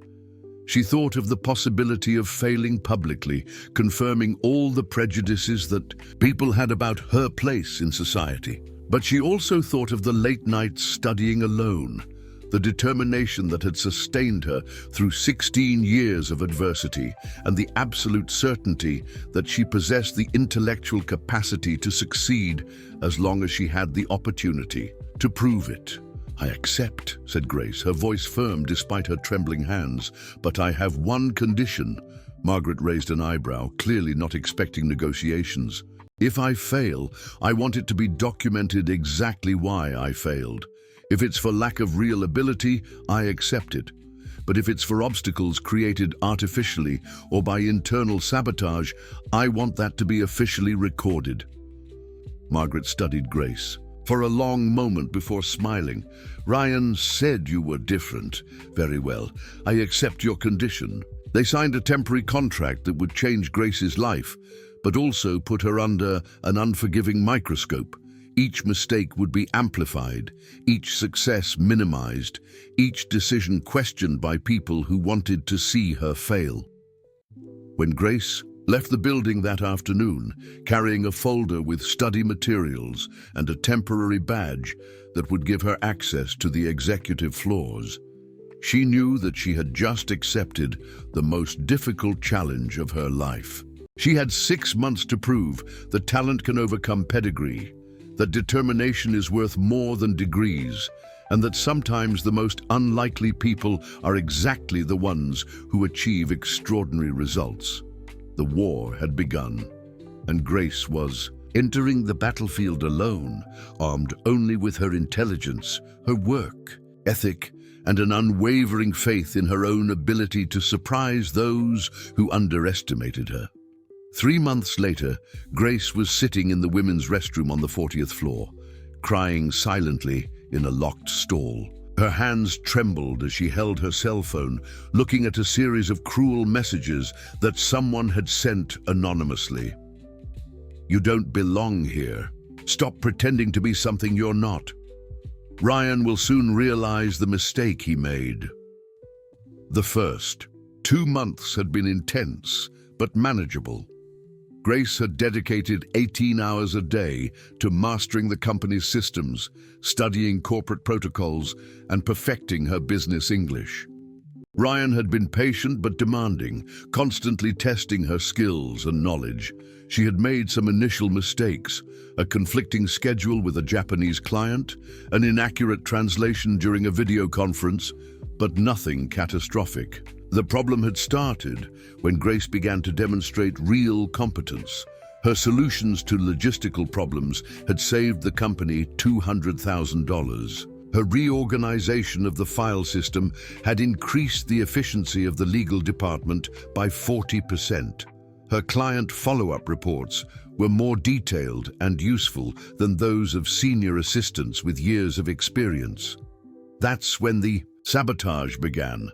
She thought of the possibility of failing publicly, confirming all the prejudices that people had about her place in society. But she also thought of the late nights studying alone, the determination that had sustained her through 16 years of adversity, and the absolute certainty that she possessed the intellectual capacity to succeed as long as she had the opportunity to prove it. "I accept," said Grace, her voice firm despite her trembling hands. "But I have one condition." Margaret raised an eyebrow, clearly not expecting negotiations. "If I fail, I want it to be documented exactly why I failed. If it's for lack of real ability, I accept it. But if it's for obstacles created artificially or by internal sabotage, I want that to be officially recorded." Margaret studied Grace. For a long moment before smiling, Ryan said you were different. Very well, I accept your condition. They signed a temporary contract that would change Grace's life, but also put her under an unforgiving microscope. Each mistake would be amplified, each success minimized, each decision questioned by people who wanted to see her fail. When Grace left the building that afternoon, carrying a folder with study materials and a temporary badge that would give her access to the executive floors, she knew that she had just accepted the most difficult challenge of her life. She had 6 months to prove that talent can overcome pedigree, that determination is worth more than degrees, and that sometimes the most unlikely people are exactly the ones who achieve extraordinary results. The war had begun, and Grace was entering the battlefield alone, armed only with her intelligence, her work ethic, and an unwavering faith in her own ability to surprise those who underestimated her. 3 months later, Grace was sitting in the women's restroom on the 40th floor, crying silently in a locked stall. Her hands trembled as she held her cell phone, looking at a series of cruel messages that someone had sent anonymously. You don't belong here. Stop pretending to be something you're not. Ryan will soon realize the mistake he made. The first 2 months had been intense, but manageable. Grace had dedicated 18 hours a day to mastering the company's systems, studying corporate protocols, and perfecting her business English. Ryan had been patient but demanding, constantly testing her skills and knowledge. She had made some initial mistakes, a conflicting schedule with a Japanese client, an inaccurate translation during a video conference, but nothing catastrophic. The problem had started when Grace began to demonstrate real competence. Her solutions to logistical problems had saved the company $200,000. Her reorganization of the file system had increased the efficiency of the legal department by 40%. Her client follow-up reports were more detailed and useful than those of senior assistants with years of experience. That's when the sabotage began.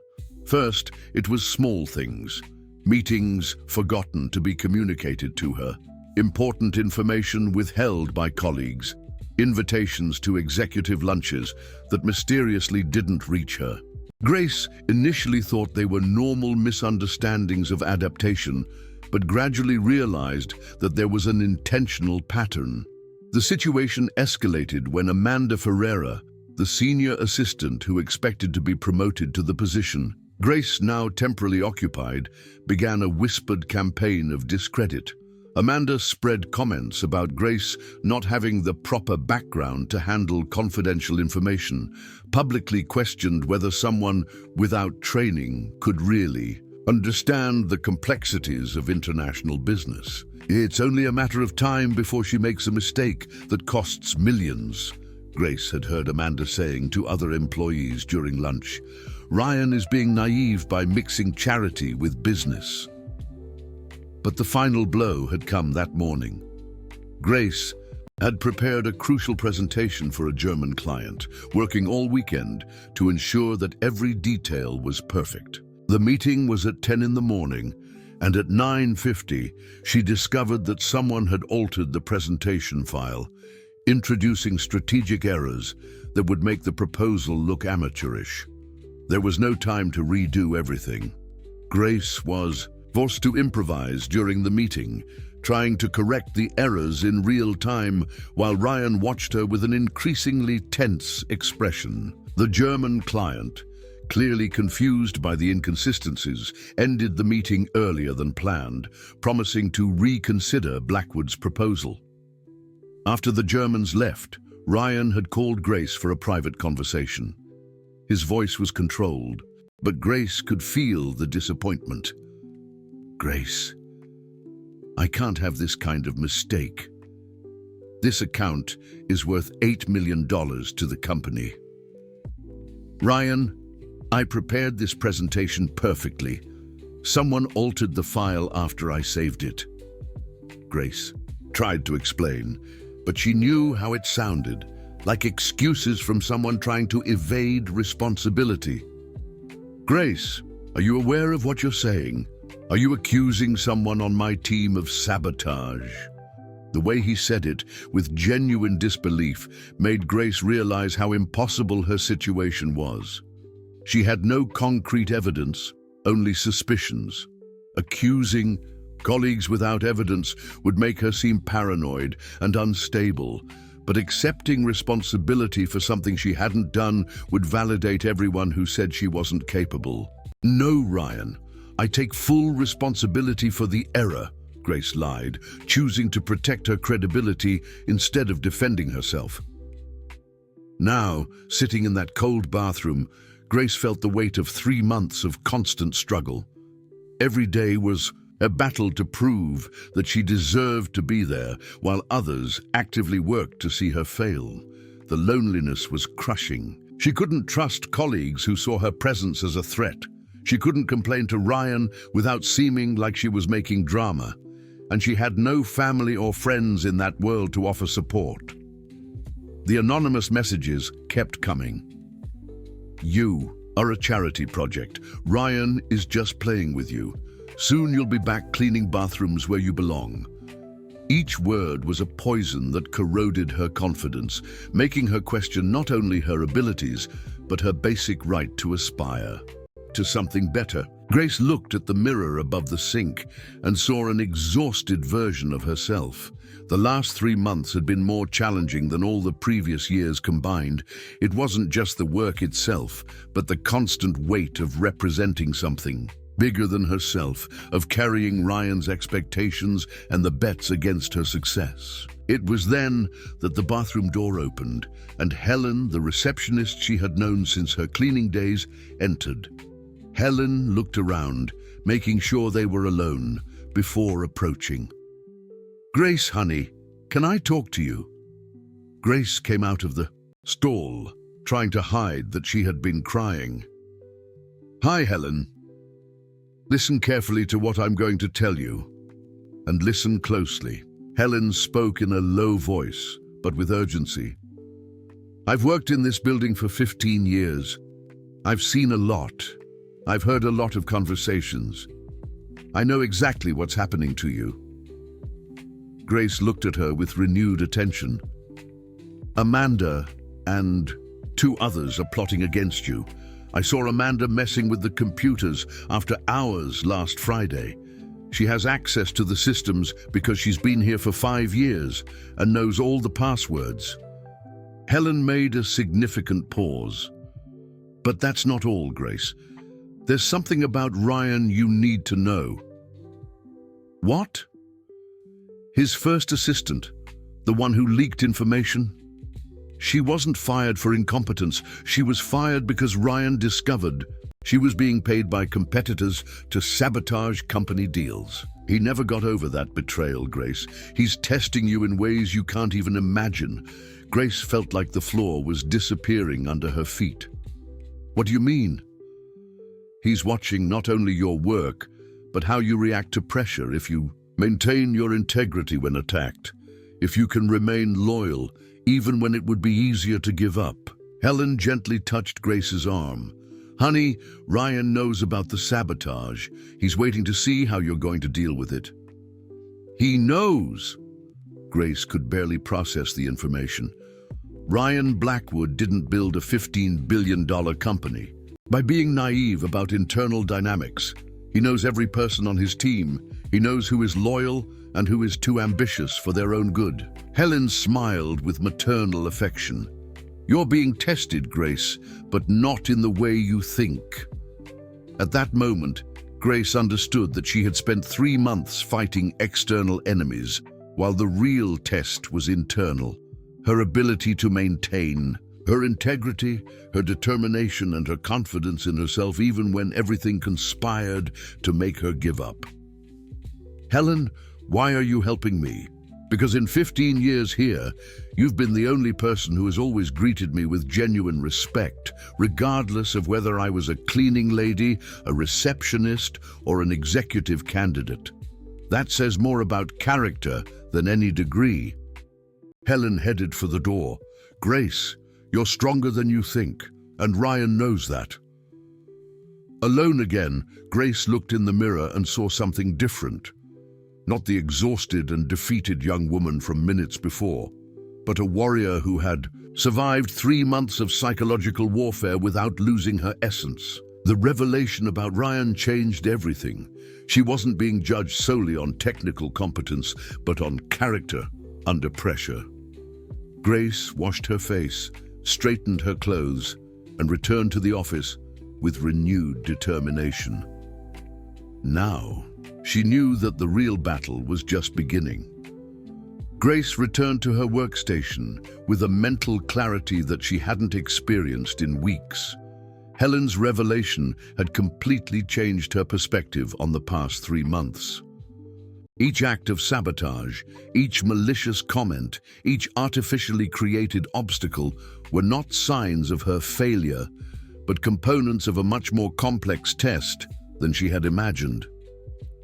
First, it was small things. Meetings forgotten to be communicated to her. Important information withheld by colleagues. Invitations to executive lunches that mysteriously didn't reach her. Grace initially thought they were normal misunderstandings of adaptation, but gradually realized that there was an intentional pattern. The situation escalated when Amanda Ferreira, the senior assistant who expected to be promoted to the position, Grace, now temporarily occupied, began a whispered campaign of discredit. Amanda spread comments about Grace not having the proper background to handle confidential information, publicly questioned whether someone without training could really understand the complexities of international business. It's only a matter of time before she makes a mistake that costs millions, Grace had heard Amanda saying to other employees during lunch. Ryan is being naive by mixing charity with business. But the final blow had come that morning. Grace had prepared a crucial presentation for a German client, working all weekend to ensure that every detail was perfect. The meeting was at 10 in the morning, and at 9:50, she discovered that someone had altered the presentation file, introducing strategic errors that would make the proposal look amateurish. There was no time to redo everything. Grace was forced to improvise during the meeting, trying to correct the errors in real time while Ryan watched her with an increasingly tense expression. The German client, clearly confused by the inconsistencies, ended the meeting earlier than planned, promising to reconsider Blackwood's proposal. After the Germans left, Ryan had called Grace for a private conversation. His voice was controlled, but Grace could feel the disappointment. Grace, I can't have this kind of mistake. This account is worth $8 million to the company. Ryan, I prepared this presentation perfectly. Someone altered the file after I saved it. Grace tried to explain, but she knew how it sounded. like excuses from someone trying to evade responsibility. Grace, are you aware of what you're saying? Are you accusing someone on my team of sabotage? The way he said it, with genuine disbelief, made Grace realize how impossible her situation was. She had no concrete evidence, only suspicions. Accusing colleagues without evidence would make her seem paranoid and unstable, but accepting responsibility for something she hadn't done would validate everyone who said she wasn't capable. No, Ryan, I take full responsibility for the error, Grace lied, choosing to protect her credibility instead of defending herself. Now, sitting in that cold bathroom, Grace felt the weight of 3 months of constant struggle. Every day was a battle to prove that she deserved to be there, while others actively worked to see her fail. The loneliness was crushing. She couldn't trust colleagues who saw her presence as a threat. She couldn't complain to Ryan without seeming like she was making drama. And she had no family or friends in that world to offer support. The anonymous messages kept coming. You are a charity project. Ryan is just playing with you. Soon you'll be back cleaning bathrooms where you belong. Each word was a poison that corroded her confidence, making her question not only her abilities, but her basic right to aspire to something better. Grace looked at the mirror above the sink and saw an exhausted version of herself. The last 3 months had been more challenging than all the previous years combined. It wasn't just the work itself, but the constant weight of representing something bigger than herself, of carrying Ryan's expectations and the bets against her success. It was then that the bathroom door opened, and Helen, the receptionist she had known since her cleaning days, entered. Helen looked around, making sure they were alone, before approaching. "Grace, honey, can I talk to you?" Grace came out of the stall, trying to hide that she had been crying. "Hi, Helen. Listen carefully to what I'm going to tell you, and listen closely." Helen spoke in a low voice, but with urgency. "I've worked in this building for 15 years. I've seen a lot. I've heard a lot of conversations. I know exactly what's happening to you." Grace looked at her with renewed attention. "Amanda and 2 others are plotting against you. I saw Amanda messing with the computers after hours last Friday. She has access to the systems because she's been here for 5 years and knows all the passwords." Helen made a significant pause. "But that's not all, Grace. There's something about Ryan you need to know." "What?" "His first assistant, the one who leaked information. She wasn't fired for incompetence. She was fired because Ryan discovered she was being paid by competitors to sabotage company deals. He never got over that betrayal, Grace. He's testing you in ways you can't even imagine." Grace felt like the floor was disappearing under her feet. "What do you mean?" "He's watching not only your work, but how you react to pressure. If you maintain your integrity when attacked, if you can remain loyal, even when it would be easier to give up." Helen gently touched Grace's arm. "Honey, Ryan knows about the sabotage. He's waiting to see how you're going to deal with it." "He knows?" Grace could barely process the information. Ryan Blackwood didn't build a $15 billion company by being naive about internal dynamics. He knows every person on his team. He knows who is loyal and who is too ambitious for their own good. Helen smiled with maternal affection. "You're being tested, Grace, but not in the way you think." At that moment, Grace understood that she had spent 3 months fighting external enemies, while the real test was internal. Her ability to maintain her integrity, her determination, and her confidence in herself even when everything conspired to make her give up. "Helen, why are you helping me? Because in 15 years here, you've been the only person who has always greeted me with genuine respect, regardless of whether I was a cleaning lady, a receptionist, or an executive candidate. That says more about character than any degree." Helen headed for the door. "Grace, you're stronger than you think, and Ryan knows that." Alone again, Grace looked in the mirror and saw something different. Not the exhausted and defeated young woman from minutes before, but a warrior who had survived 3 months of psychological warfare without losing her essence. The revelation about Ryan changed everything. She wasn't being judged solely on technical competence, but on character under pressure. Grace washed her face, straightened her clothes, and returned to the office with renewed determination. Now, she knew that the real battle was just beginning. Grace returned to her workstation with a mental clarity that she hadn't experienced in weeks. Helen's revelation had completely changed her perspective on the past 3 months. Each act of sabotage, each malicious comment, each artificially created obstacle were not signs of her failure, but components of a much more complex test than she had imagined.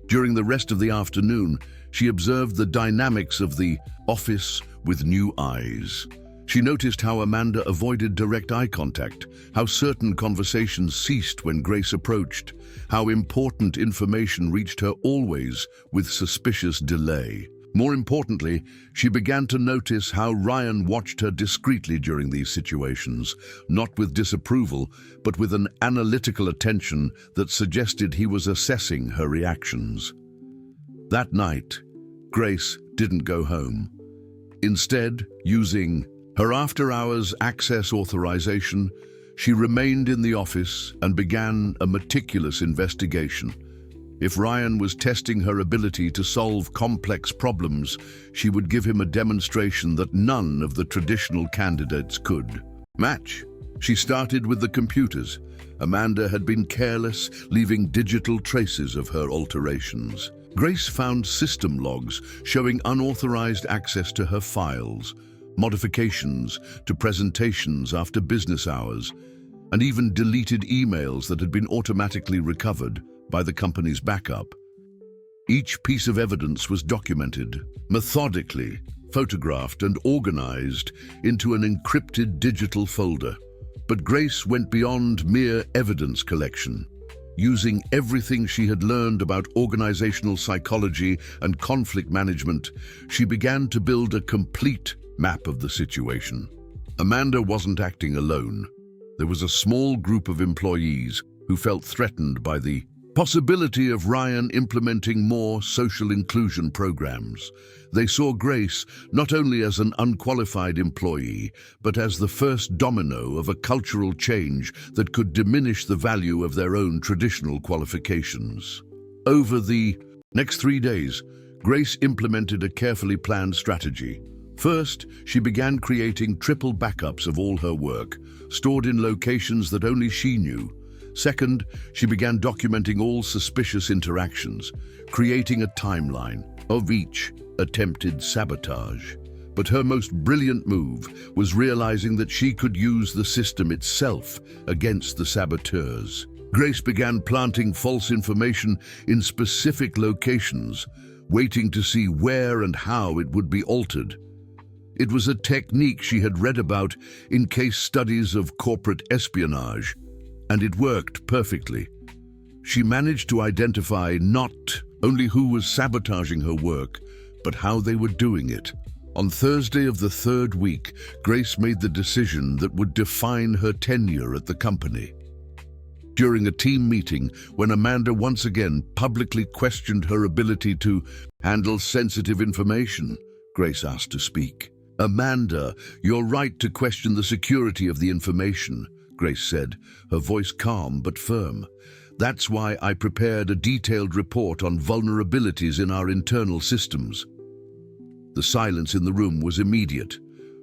During the rest of the afternoon, she observed the dynamics of the office with new eyes. She noticed how Amanda avoided direct eye contact, how certain conversations ceased when Grace approached, how important information reached her always with suspicious delay. More importantly, she began to notice how Ryan watched her discreetly during these situations, not with disapproval, but with an analytical attention that suggested he was assessing her reactions. That night, Grace didn't go home. Instead, using her after-hours access authorization, she remained in the office and began a meticulous investigation. If Ryan was testing her ability to solve complex problems, she would give him a demonstration that none of the traditional candidates could match. She started with the computers. Amanda had been careless, leaving digital traces of her alterations. Grace found system logs showing unauthorized access to her files, modifications to presentations after business hours, and even deleted emails that had been automatically recovered by the company's backup. Each piece of evidence was documented, methodically, photographed and organized into an encrypted digital folder. But Grace went beyond mere evidence collection. Using everything she had learned about organizational psychology and conflict management, she began to build a complete map of the situation. Amanda wasn't acting alone. There was a small group of employees who felt threatened by the possibility of Ryan implementing more social inclusion programs. They saw Grace not only as an unqualified employee, but as the first domino of a cultural change that could diminish the value of their own traditional qualifications. Over the next 3 days, Grace implemented a carefully planned strategy. First, she began creating triple backups of all her work, stored in locations that only she knew. Second, she began documenting all suspicious interactions, creating a timeline of each attempted sabotage. But her most brilliant move was realizing that she could use the system itself against the saboteurs. Grace began planting false information in specific locations, waiting to see where and how it would be altered. It was a technique she had read about in case studies of corporate espionage, and it worked perfectly. She managed to identify not only who was sabotaging her work, but how they were doing it. On Thursday of the 3rd week, Grace made the decision that would define her tenure at the company. During a team meeting, when Amanda once again publicly questioned her ability to handle sensitive information, Grace asked to speak. "Amanda, you're right to question the security of the information," Grace said, her voice calm but firm. "That's why I prepared a detailed report on vulnerabilities in our internal systems." The silence in the room was immediate.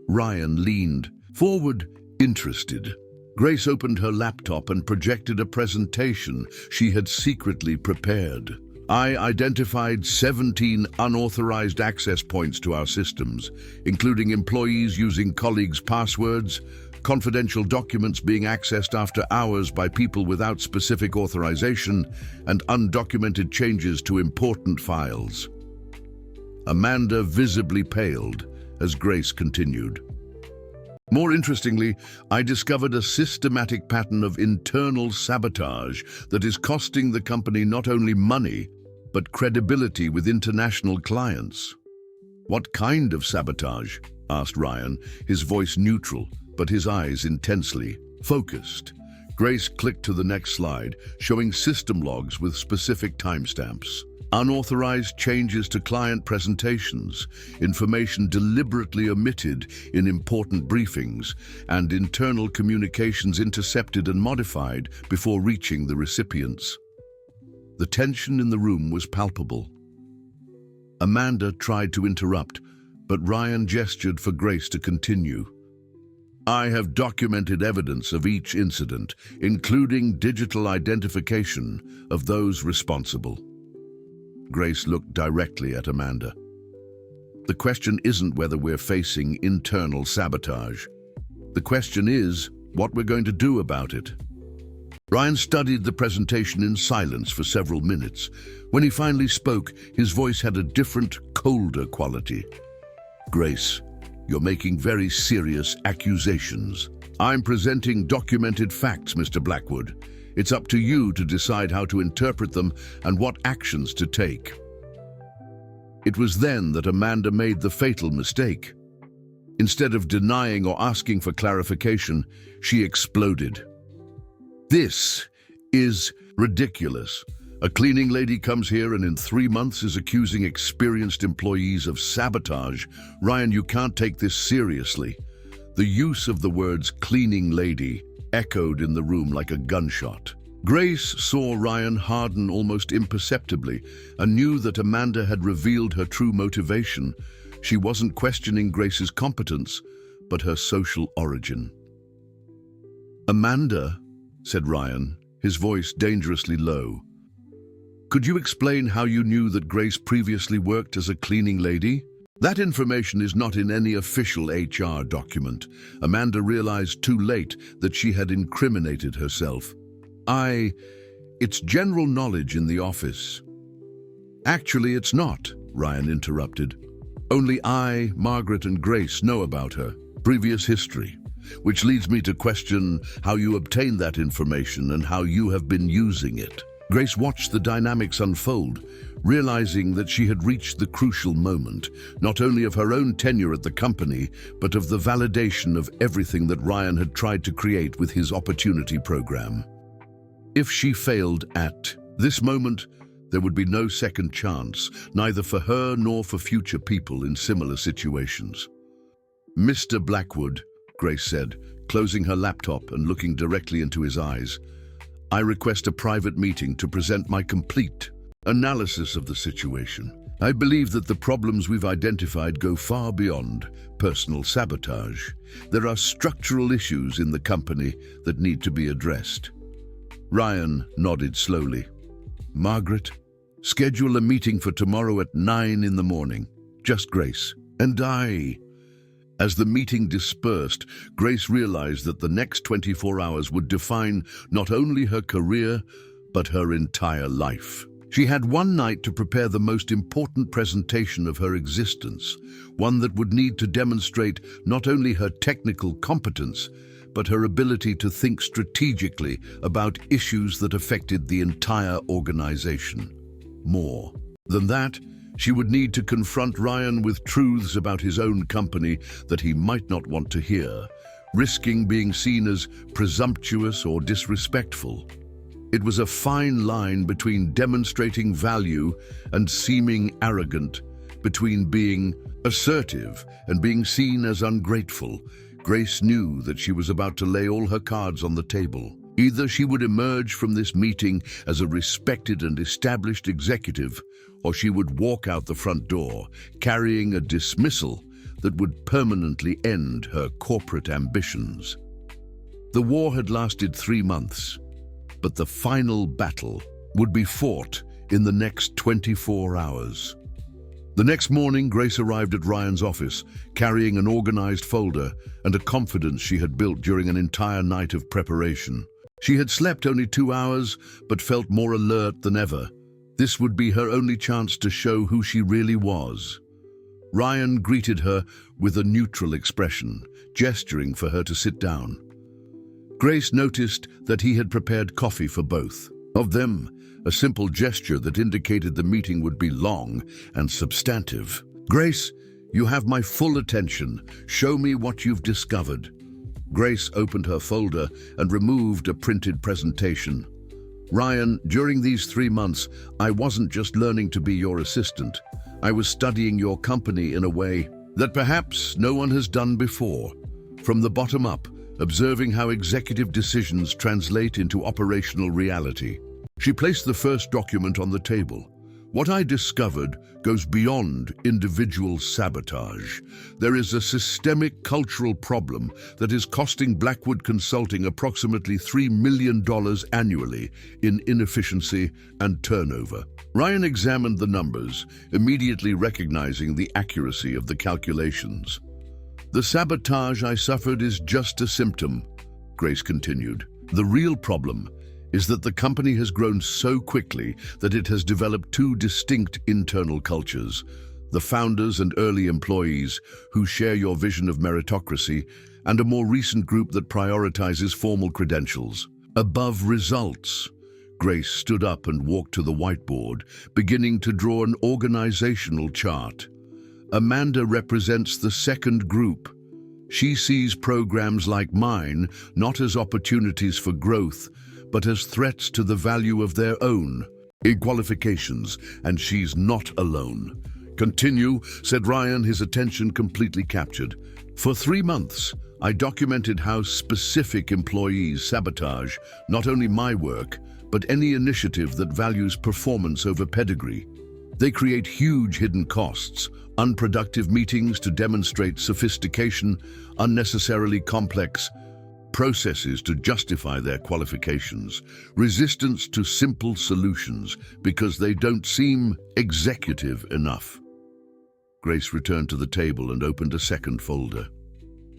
Ryan leaned forward, interested. Grace opened her laptop and projected a presentation she had secretly prepared. "I identified 17 unauthorized access points to our systems, including employees using colleagues' passwords, confidential documents being accessed after hours by people without specific authorization, and undocumented changes to important files." Amanda visibly paled as Grace continued. More interestingly, I discovered a systematic pattern of internal sabotage that is costing the company not only money, but credibility with international clients. What kind of sabotage? Asked Ryan, his voice neutral, but his eyes intensely focused. Grace clicked to the next slide, showing system logs with specific timestamps. Unauthorized changes to client presentations, information deliberately omitted in important briefings, and internal communications intercepted and modified before reaching the recipients. The tension in the room was palpable. Amanda tried to interrupt, but Ryan gestured for Grace to continue. I have documented evidence of each incident, including digital identification of those responsible. Grace looked directly at Amanda. The question isn't whether we're facing internal sabotage. The question is what we're going to do about it. Ryan studied the presentation in silence for several minutes. When he finally spoke, his voice had a different, colder quality. Grace, you're making very serious accusations. I'm presenting documented facts, Mr. Blackwood. It's up to you to decide how to interpret them and what actions to take. It was then that Amanda made the fatal mistake. Instead of denying or asking for clarification, she exploded. This is ridiculous. A cleaning lady comes here and in 3 months is accusing experienced employees of sabotage. Ryan, you can't take this seriously. The use of the words cleaning lady echoed in the room like a gunshot. Grace saw Ryan harden almost imperceptibly and knew that Amanda had revealed her true motivation. She wasn't questioning Grace's competence, but her social origin. Amanda, said Ryan, his voice dangerously low. Could you explain how you knew that Grace previously worked as a cleaning lady? That information is not in any official HR document. Amanda realized too late that she had incriminated herself. It's general knowledge in the office. Actually, it's not, Ryan interrupted. Only I, Margaret, and Grace know about her previous history, which leads me to question how you obtained that information and how you have been using it. Grace watched the dynamics unfold, realizing that she had reached the crucial moment, not only of her own tenure at the company, but of the validation of everything that Ryan had tried to create with his opportunity program. If she failed at this moment, there would be no second chance, neither for her nor for future people in similar situations. Mr. Blackwood, Grace said, closing her laptop and looking directly into his eyes, I request a private meeting to present my complete analysis of the situation. I believe that the problems we've identified go far beyond personal sabotage. There are structural issues in the company that need to be addressed. Ryan nodded slowly. Margaret, schedule a meeting for tomorrow at 9 in the morning. Just Grace and I. As the meeting dispersed, Grace realized that the next 24 hours would define not only her career, but her entire life. She had one night to prepare the most important presentation of her existence, one that would need to demonstrate not only her technical competence, but her ability to think strategically about issues that affected the entire organization. More than that, she would need to confront Ryan with truths about his own company that he might not want to hear, risking being seen as presumptuous or disrespectful. It was a fine line between demonstrating value and seeming arrogant, between being assertive and being seen as ungrateful. Grace knew that she was about to lay all her cards on the table. Either she would emerge from this meeting as a respected and established executive, or she would walk out the front door, carrying a dismissal that would permanently end her corporate ambitions. The war had lasted 3 months, but the final battle would be fought in the next 24 hours. The next morning, Grace arrived at Ryan's office, carrying an organized folder and a confidence she had built during an entire night of preparation. She had slept only 2 hours, but felt more alert than ever. This would be her only chance to show who she really was. Ryan greeted her with a neutral expression, gesturing for her to sit down. Grace noticed that he had prepared coffee for both of them, a simple gesture that indicated the meeting would be long and substantive. "Grace, you have my full attention. Show me what you've discovered." Grace opened her folder and removed a printed presentation. "Ryan, during these 3 months, I wasn't just learning to be your assistant. I was studying your company in a way that perhaps no one has done before. From the bottom up, observing how executive decisions translate into operational reality." She placed the first document on the table. "What I discovered goes beyond individual sabotage. There is a systemic cultural problem that is costing Blackwood Consulting approximately $3 million annually in inefficiency and turnover." Ryan examined the numbers, immediately recognizing the accuracy of the calculations. "The sabotage I suffered is just a symptom," Grace continued. "The real problem is that the company has grown so quickly that it has developed two distinct internal cultures: the founders and early employees who share your vision of meritocracy, and a more recent group that prioritizes formal credentials above results." Grace stood up and walked to the whiteboard, beginning to draw an organizational chart. "Amanda represents the second group. She sees programs like mine not as opportunities for growth, but as threats to the value of their own qualifications, and she's not alone." "Continue," said Ryan, his attention completely captured. "For 3 months, I documented how specific employees sabotage not only my work, but any initiative that values performance over pedigree. They create huge hidden costs, unproductive meetings to demonstrate sophistication, unnecessarily complex processes to justify their qualifications, resistance to simple solutions because they don't seem executive enough." Grace returned to the table and opened a second folder.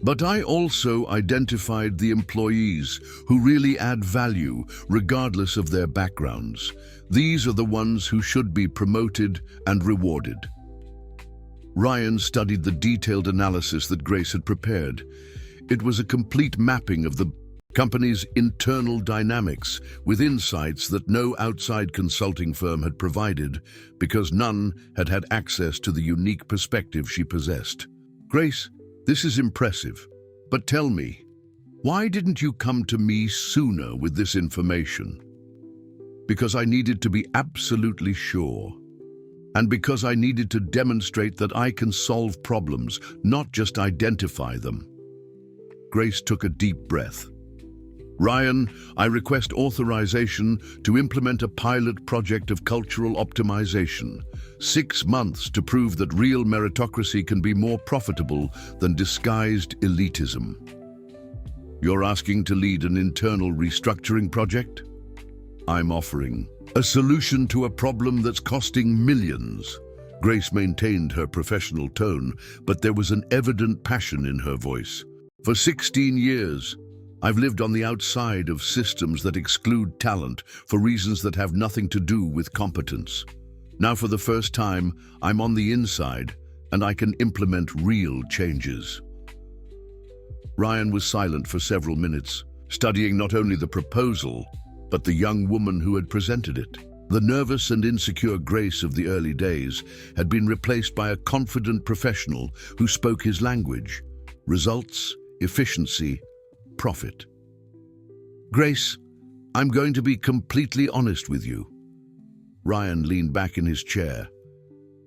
"But I also identified the employees who really add value, regardless of their backgrounds. These are the ones who should be promoted and rewarded." Ryan studied the detailed analysis that Grace had prepared. It was a complete mapping of the company's internal dynamics, with insights that no outside consulting firm had provided, because none had had access to the unique perspective she possessed. "Grace, this is impressive, but tell me, why didn't you come to me sooner with this information?" "Because I needed to be absolutely sure, and because I needed to demonstrate that I can solve problems, not just identify them." Grace took a deep breath. "Ryan, I request authorization to implement a pilot project of cultural optimization. 6 months to prove that real meritocracy can be more profitable than disguised elitism." "You're asking to lead an internal restructuring project?" "I'm offering a solution to a problem that's costing millions." Grace maintained her professional tone, but there was an evident passion in her voice. "For 16 years, I've lived on the outside of systems that exclude talent for reasons that have nothing to do with competence. Now, for the first time, I'm on the inside, and I can implement real changes." Ryan was silent for several minutes, studying not only the proposal, but the young woman who had presented it. The nervous and insecure Grace of the early days had been replaced by a confident professional who spoke his language: results, efficiency, profit. "Grace, I'm going to be completely honest with you." Ryan leaned back in his chair.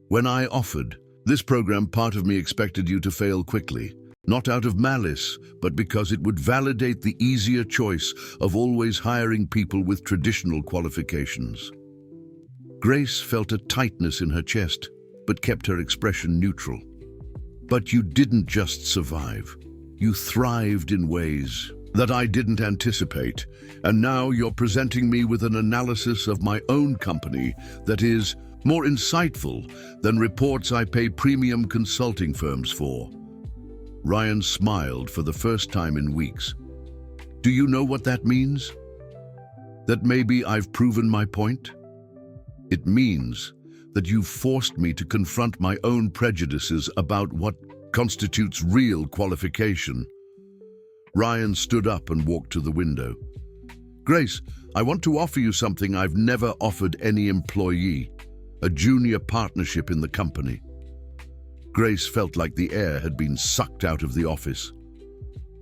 "When I offered this program, part of me expected you to fail quickly, not out of malice, but because it would validate the easier choice of always hiring people with traditional qualifications." Grace felt a tightness in her chest, but kept her expression neutral. "But you didn't just survive. You thrived in ways that I didn't anticipate, and now you're presenting me with an analysis of my own company that is more insightful than reports I pay premium consulting firms for." Ryan smiled for the first time in weeks. "Do you know what that means? That maybe I've proven my point? It means that you've forced me to confront my own prejudices about what constitutes real qualification." Ryan stood up and walked to the window. "Grace, I want to offer you something I've never offered any employee, a junior partnership in the company." Grace felt like the air had been sucked out of the office.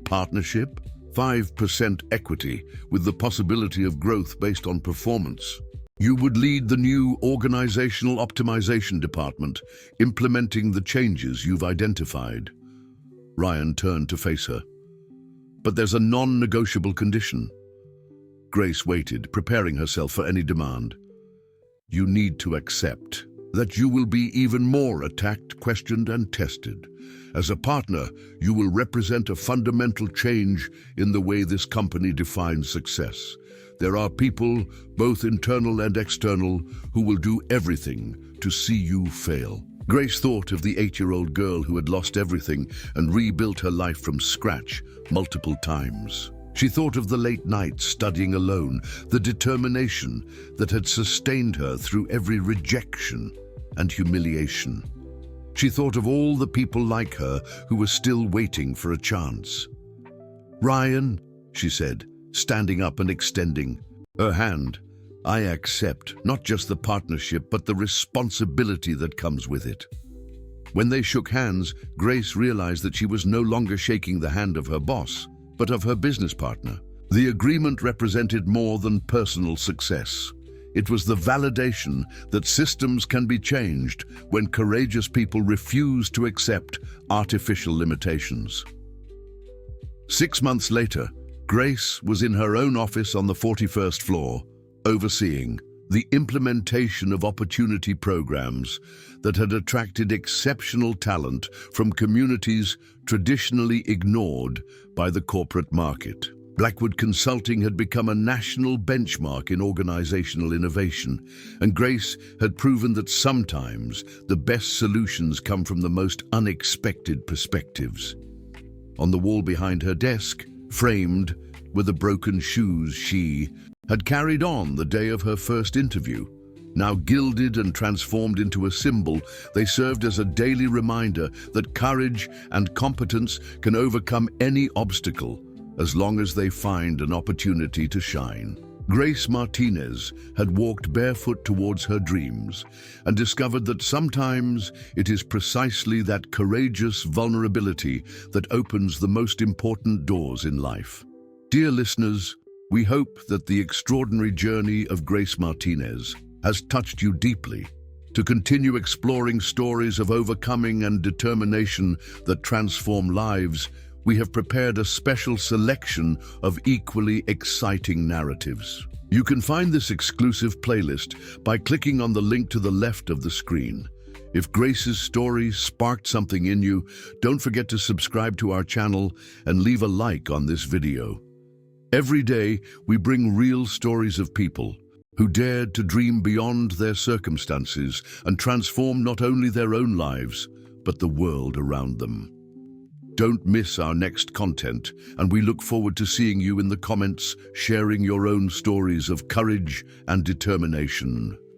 "Partnership? 5% equity, with the possibility of growth based on performance. You would lead the new organizational optimization department, implementing the changes you've identified." Ryan turned to face her. "But there's a non-negotiable condition." Grace waited, preparing herself for any demand. "You need to accept that you will be even more attacked, questioned, and tested. As a partner, you will represent a fundamental change in the way this company defines success. There are people, both internal and external, who will do everything to see you fail." Grace thought of the 8-year-old girl who had lost everything and rebuilt her life from scratch multiple times. She thought of the late nights studying alone, the determination that had sustained her through every rejection and humiliation. She thought of all the people like her who were still waiting for a chance. "Ryan," she said, standing up and extending her hand, "I accept not just the partnership, but the responsibility that comes with it." When they shook hands, Grace realized that she was no longer shaking the hand of her boss, but of her business partner. The agreement represented more than personal success. It was the validation that systems can be changed when courageous people refuse to accept artificial limitations. 6 months later, Grace was in her own office on the 41st floor, overseeing the implementation of opportunity programs that had attracted exceptional talent from communities traditionally ignored by the corporate market. Blackwood Consulting had become a national benchmark in organizational innovation, and Grace had proven that sometimes the best solutions come from the most unexpected perspectives. On the wall behind her desk, framed were the broken shoes she had carried on the day of her first interview. Now gilded and transformed into a symbol, they served as a daily reminder that courage and competence can overcome any obstacle as long as they find an opportunity to shine. Grace Martinez had walked barefoot towards her dreams and discovered that sometimes it is precisely that courageous vulnerability that opens the most important doors in life. Dear listeners, we hope that the extraordinary journey of Grace Martinez has touched you deeply. To continue exploring stories of overcoming and determination that transform lives, we have prepared a special selection of equally exciting narratives. You can find this exclusive playlist by clicking on the link to the left of the screen. If Grace's story sparked something in you, don't forget to subscribe to our channel and leave a like on this video. Every day, we bring real stories of people who dared to dream beyond their circumstances and transform not only their own lives, but the world around them. Don't miss our next content, and we look forward to seeing you in the comments, sharing your own stories of courage and determination.